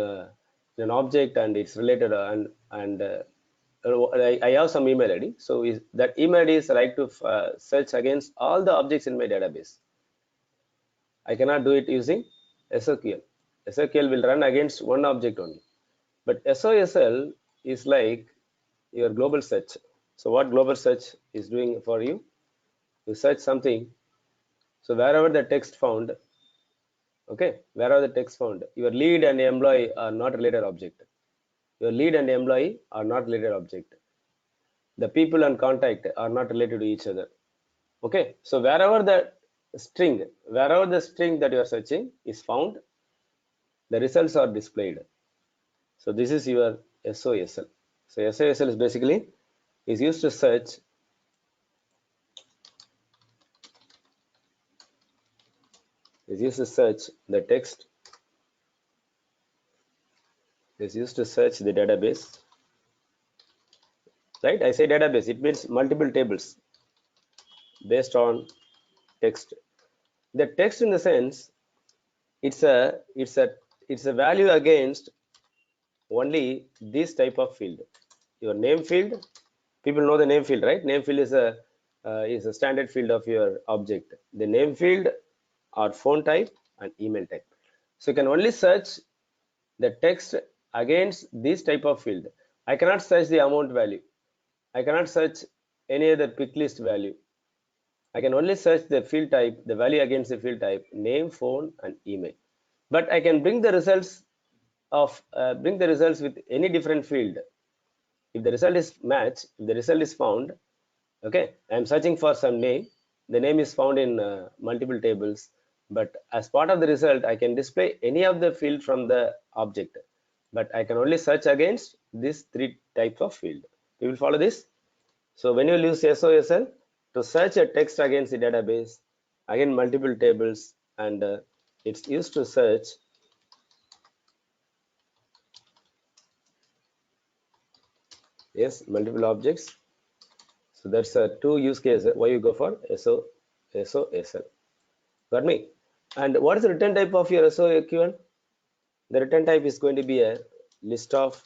an object and it's related I have some email ID. So that email ID is like to search against all the objects in my database. I cannot do it using SQL. SQL will run against one object only. But SOSL is like your global search. So what global search is doing for you? You search something. So wherever the text found, okay, wherever the text found, your lead and employee are not related object. Your lead and employee are not related object. The people and contact are not related to each other. Okay, so wherever the string that you are searching is found, the results are displayed. So this is your SOSL. So SOSL is basically is used to search the text, is used to search the database, right? I say database, it means multiple tables based on text. The text in the sense it's a value against only this type of field. Your name field, people know the name field, right? Name field is a standard field of your object. The name field or phone type and email type. So you can only search the text against this type of field. I cannot search the amount value. I cannot search any other pick list value. I can only search the field type, the value against the field type, name, phone, and email. But I can bring the results with any different field. If the result is matched, if the result is found, okay, I am searching for some name. The name is found in multiple tables, but as part of the result, I can display any of the field from the object. But I can only search against these three types of field. You will follow this. So when you use SOSL to search a text against the database, again multiple tables, and It's used to search multiple objects. So that's two use cases why you go for SOSL. Got me? And what is the return type of your SOQL? The return type is going to be a list of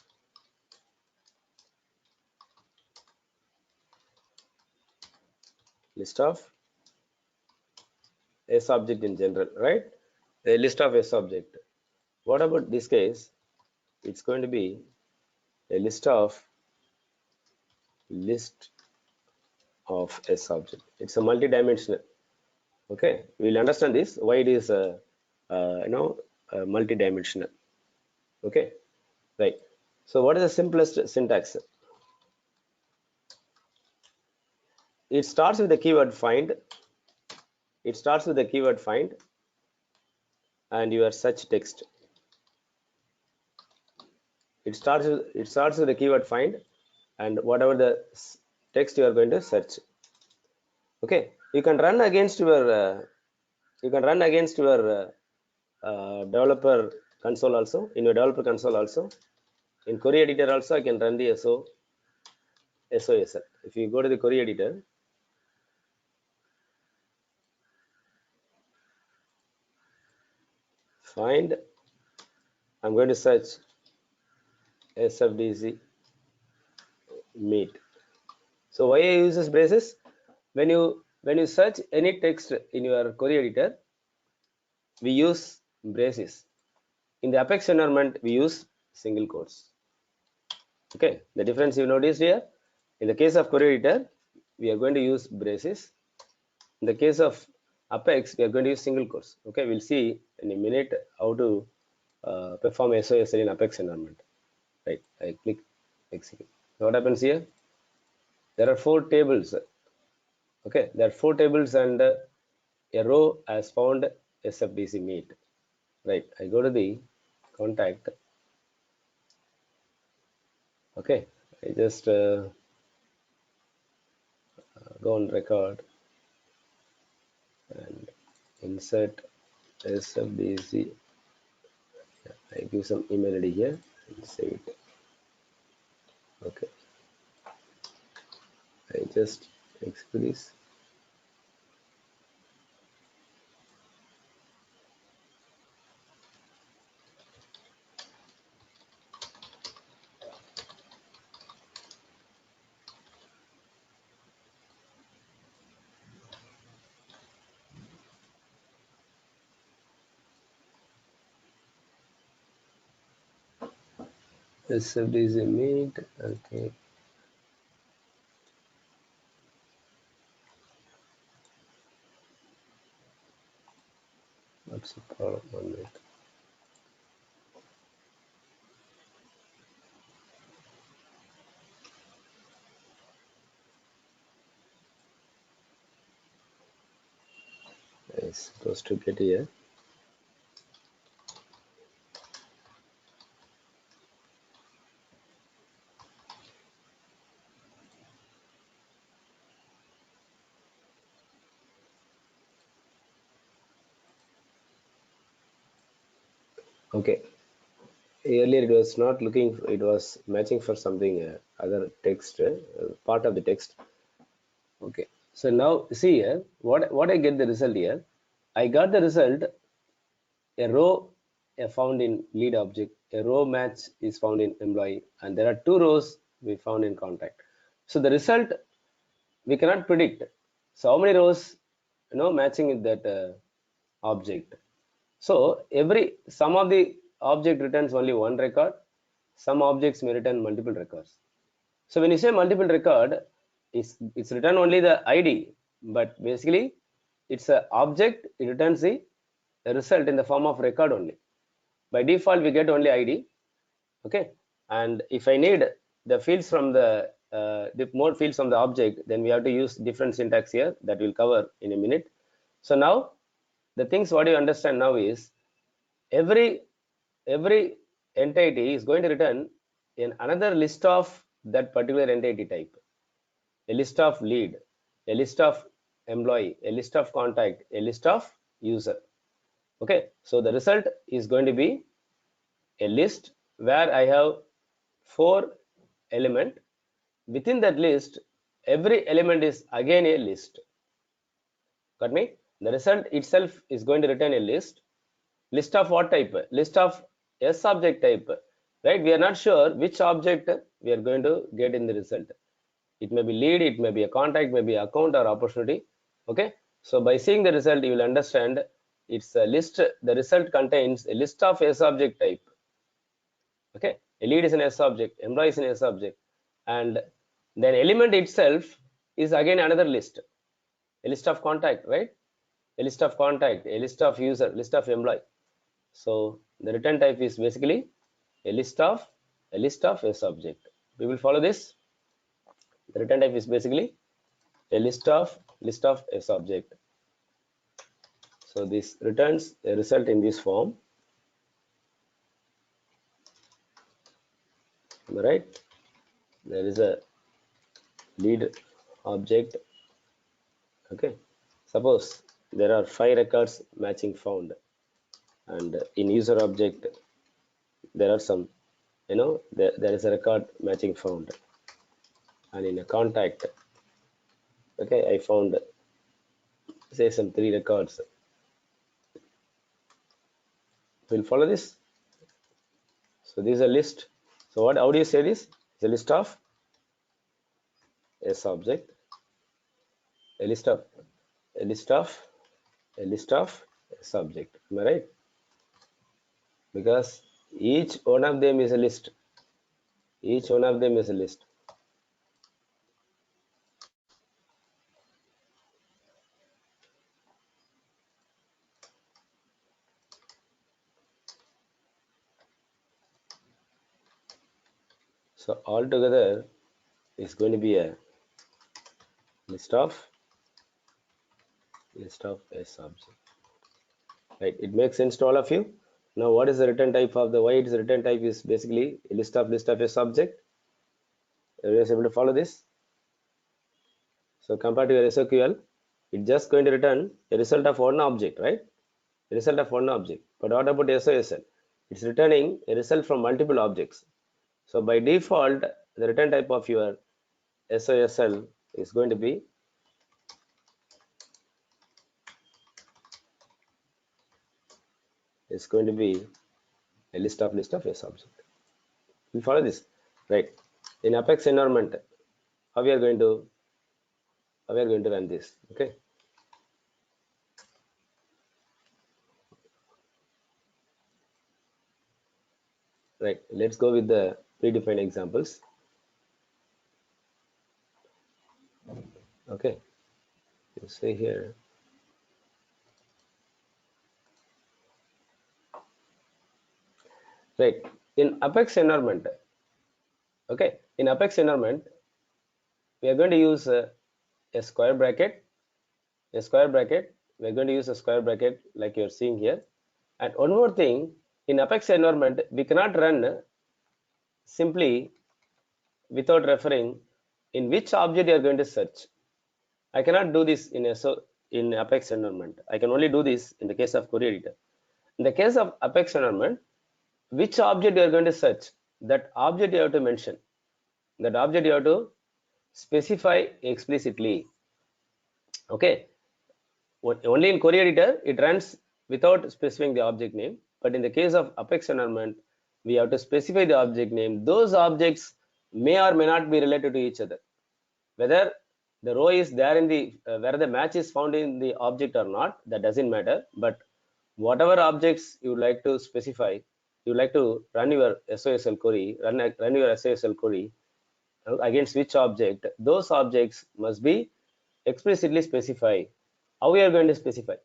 S object in general, right? A list of S object. What about this case? It's going to be a list of S object. It's a multi-dimensional. Okay, we'll understand this why it is multi-dimensional. Okay, right. So what is the simplest syntax? It starts with the keyword find. It starts with the keyword find and your search text. It starts with the keyword find and whatever the text you are going to search. Okay, you can run against your developer console also. In your developer console also, in query editor also I can run the SOSL. If you go to the query editor, find, I'm going to search SFDC meet. So why I use this braces? When you search any text in your query editor, we use braces. In the Apex environment, we use single quotes. Okay, the difference you noticed here. In the case of query editor, we are going to use braces. In the case of Apex, we are going to use single quotes. Okay, we'll see in a minute how to perform SOSL in Apex environment. Right, I click execute. So what happens here? There are 4 tables. Okay, there are 4 tables and a row has found SFDC meet. Right, I go to the contact. Okay, I just go on record and insert SFDC. I give some email ID here and save it. Okay, I just execute this. SFDC meet. Okay. What's the problem on it? I'm supposed to get here. Okay. Earlier it was not looking, it was matching for something other text, part of the text. Okay. So now see here, what I get the result here. I got the result, a row found in lead object, a row match is found in employee, and there are 2 rows we found in contact. So the result we cannot predict. So how many rows matching with that object. So some of the object returns only one record, some objects may return multiple records. So when you say multiple record, it's return only the ID, but basically it's a object, it returns the result in the form of record only. By default we get only ID. Okay, and if I need the fields from the more fields from the object, then we have to use different syntax here that we'll cover in a minute. So now the things what you understand now is every entity is going to return in another list of that particular entity type, a list of lead, a list of employee, a list of contact, a list of user. Okay, so the result is going to be a list where I have 4 element. Within that list, every element is again a list. Got me? The result itself is going to return a list. List of what type? List of S object type. Right? We are not sure which object we are going to get in the result. It may be lead, it may be a contact, maybe account or opportunity. Okay. So by seeing the result, you will understand it's a list. The result contains a list of S object type. Okay. A lead is an S object, employee is an S object, and then element itself is again another list. A list of contact, right? A list of contact, a list of user, list of employee. So the return type is basically a list of S object. We will follow this. The return type is basically a list of S object. So this returns a result in this form. Am I right? There is a lead object. Okay. Suppose there are 5 records matching found, and in user object there are some, there is a record matching found, and in a contact, okay, I found say some 3 records. We'll follow this. So this is a list. So what? How do you say this? It's a list of S object, a list of a list of a list of S object. Am I right? Because each one of them is a list. Each one of them is a list. So altogether is going to be a list of S object. Right? It makes sense to all of you. Now, what is the return type of the why it is return type is basically a list of S object. Everyone is able to follow this. So compared to your SQL, it's just going to return a result of one object, right? A result of one object. But what about SOSL? It's returning a result from multiple objects. So by default, the return type of your SOSL is going to be a list of S object. We follow this, right? In Apex environment, how we are going to run this? Okay. Right. Let's go with the predefined examples. Okay. You say here. Right. In Apex environment, okay. In Apex environment, we are going to use a square bracket. A square bracket. We are going to use a square bracket like you are seeing here. And one more thing, in Apex environment, we cannot run simply without referring in which object you are going to search. I cannot do this in Apex environment. I can only do this in the case of query editor. In the case of Apex environment, which object you are going to search, that object you have to mention. That object you have to specify explicitly. Okay. Only in query editor, it runs without specifying the object name. But in the case of Apex environment, we have to specify the object name. Those objects may or may not be related to each other. Whether the row is there in the where the match is found in the object or not, that doesn't matter. But whatever objects you would like to specify, you like to run your SOSL query, run your SOSL query against which object, those objects must be explicitly specified. How we are going to specify?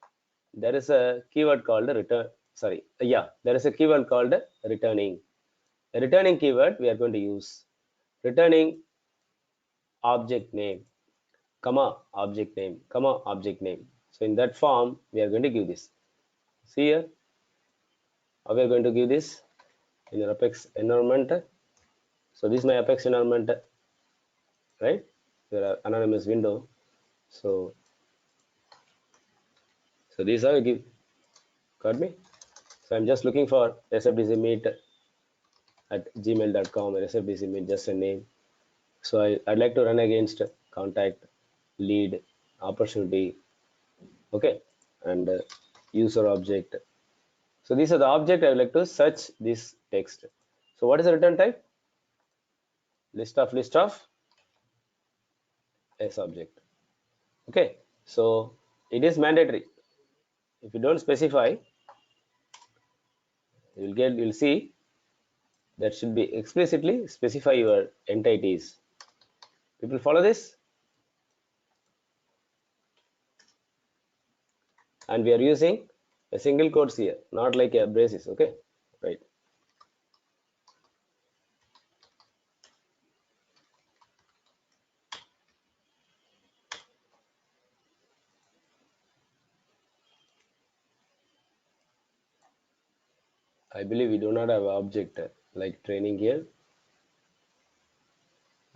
There is a keyword called return. Sorry, there is a keyword called returning. A returning keyword we are going to use. Returning object name, comma object name, comma object name. So in that form, we are going to give this. See here, how we are going to give this in your Apex environment. So this is my Apex environment, right? There are anonymous window. So this is how you give. Got me? So I'm just looking for sfdcmeet at gmail.com, and sfdcmeet just a name. So I'd like to run against contact, lead, opportunity, okay, and user object. So these are the object I would like to search this text. So what is the return type? List of S object. Okay, so it is mandatory. If you don't specify, you'll see that should be explicitly specify your entities. People follow this? And we are using a single quotes here, not like a braces. Okay, right. I believe we do not have object like training here.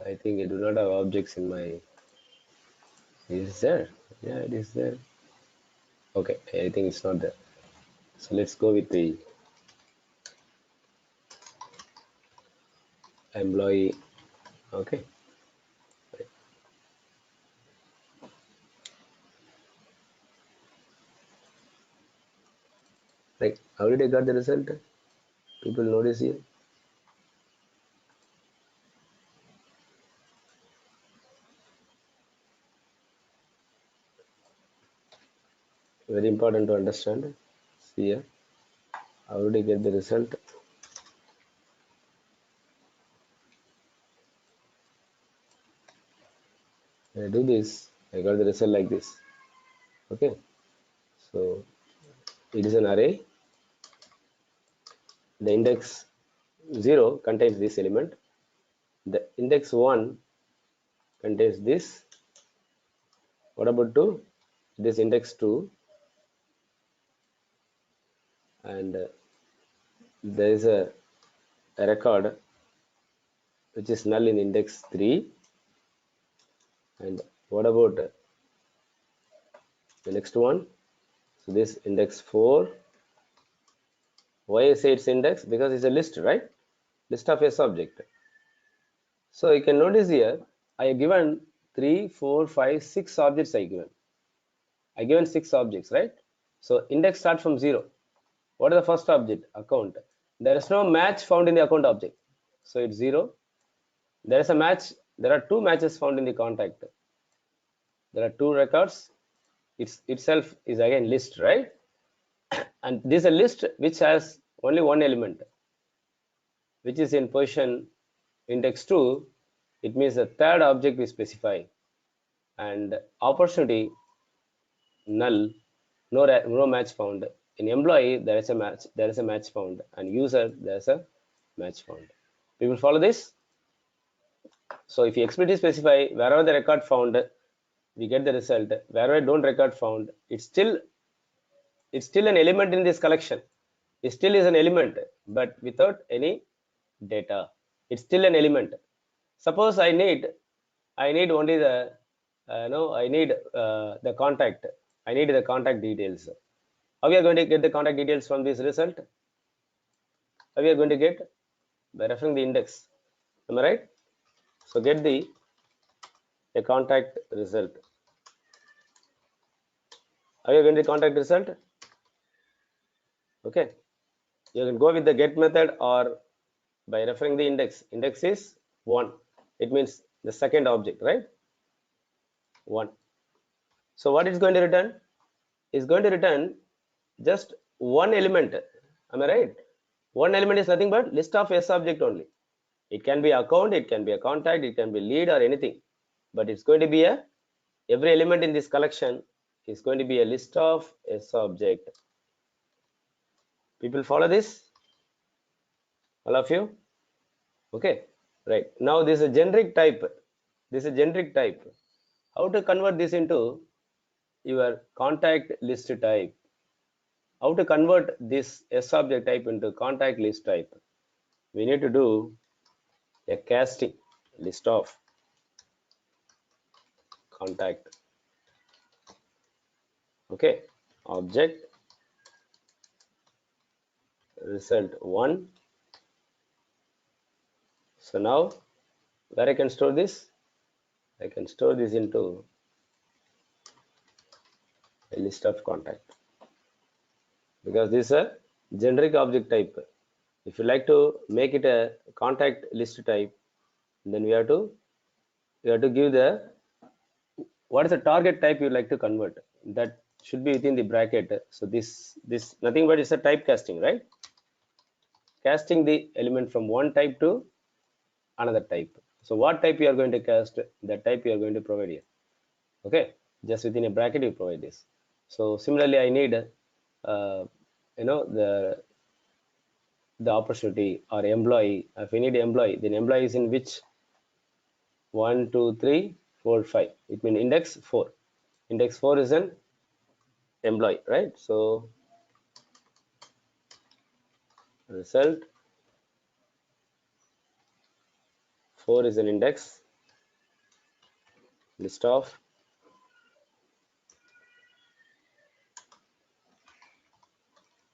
I think I do not have objects in my. Is there? Yeah, it is there. Okay, I think it's not there. So let's go with the employee. Okay. Like, how did I got the result? People notice here. Very important to understand. See here. How did I get the result? When I do this, I got the result like this. Okay. So it is an array. The index 0 contains this element. The index 1 contains this. What about 2? This index 2, and there is a record which is null in index 3. And what about the next one? So this index 4. Why I say it's index? Because it's a list, right? List of S object. So you can notice here, I have given 3, 4, 5, 6 objects I given 6 objects, right? So index starts from 0. What is the first object? Account. There is no match found in the account object. So it's 0. There is a match. There are 2 matches found in the contact. There are 2 records. Itself is again list, right? And this is a list which has only one element, which is in position index 2. It means the third object we specify. And opportunity null, no match found. In employee there is a match found, and user there is a match found. People follow this? So if you explicitly specify wherever the record found, we get the result. Wherever don't record found, it's still an element in this collection. It still is an element, but without any data. It's still an element. Suppose I need only the I need the contact. I need the contact details. How we are going to get the contact details from this result? How we are going to get? By referring the index. Am I right? So get the contact result. How you going to contact result? Okay. You can go with the get method or by referring the index. Index is 1. It means the second object, right? 1. So what it's going to return? It's going to return just one element. Am I right? One element is nothing but list of S object only. It can be account, it can be a contact, it can be lead or anything. But it's going to be every element in this collection is going to be a list of S object. People follow this? All of you? Okay, right. Now this is a generic type. This is a generic type. How to convert this into your contact list type? How to convert this S object type into contact list type? We need to do a casting list of contact. Okay, object result 1. So now where I can store this? I can store this into a list of contact, because this is a generic object type. If you like to make it a contact list type, then we have to give the what is the target type you like to convert. That should be within the bracket. So this nothing but it's a type casting, right? Casting the element from one type to another type. So what type you are going to cast, that type you are going to provide here. Okay, just within a bracket you provide this. So similarly, I need the opportunity or employee. If I need employee, then employee is in which 1, 2, 3, 4, 5. It means index 4. Index 4 is an employee, right? So result 4 is an index list of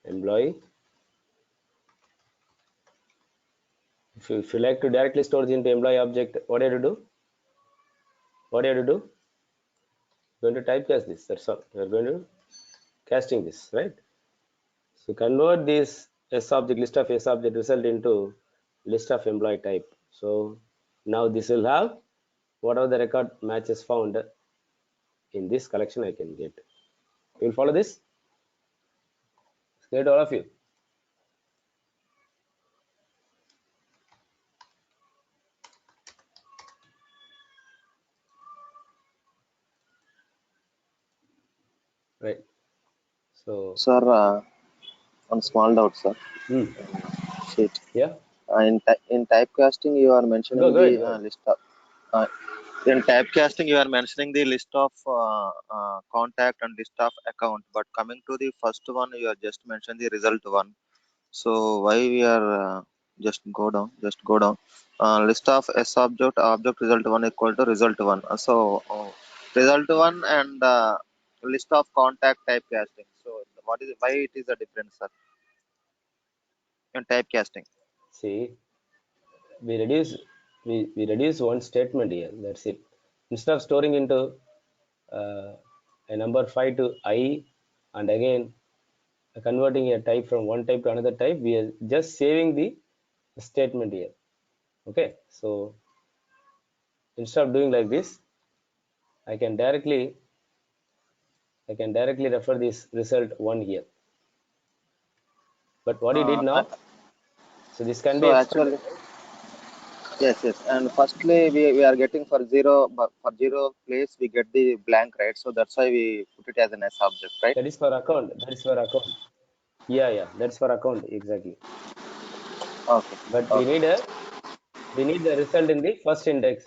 employee. If you like to directly store this into employee object, what do you have to do? What do you have to do? You're going to typecast this. That's all. You're going to casting this, right? So convert this S object, list of S object result into list of employee type. So now this will have whatever the record matches found in this collection I can get. You will follow this? It's great, all of you. Right. So Sir, one small doubt, sir. hmm, Sheet. yeah, In typecasting, you are mentioning go the ahead, go ahead. list of. In typecasting, you are mentioning the list of contact and list of account, but coming to the first one, you are just mentioned the result one. So why we are just go down. List of S object result one equal to result one. Result one and list of contact typecasting. So what is why it is a difference, sir, in typecasting? See, we reduce one statement here. That's it. Instead of storing into uh, a number 5 to I and again converting a type from one type to another type, we are just saving the statement here. Okay, so instead of doing like this, I can directly refer this result one here. But what you did Uh, now, so this can be so expanded, actually, yes. And firstly, we are getting for zero, but for zero place we get the blank, right? So that's why we put it as an S object, right? that is for account. That is for account. Yeah, yeah, that's for account exactly. Okay, But okay, we need the result in the first index.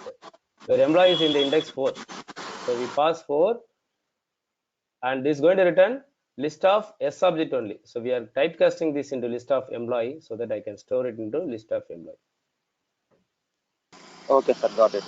Your employee is in the index 4. So we pass 4 and this is going to return list of S object only. So we are typecasting this into list of employee so that I can store it into list of employee. okay, sir, got it.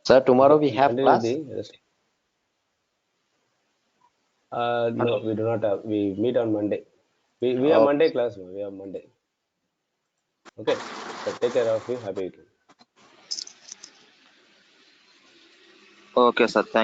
Sir, tomorrow Okay, we we'll have continue with class. the rest. No, Hello. we do not have. We meet on Monday. We have Okay. Monday class. No, we have Monday. Okay. So take care of you. Happy weekend. Okay, sir. Thank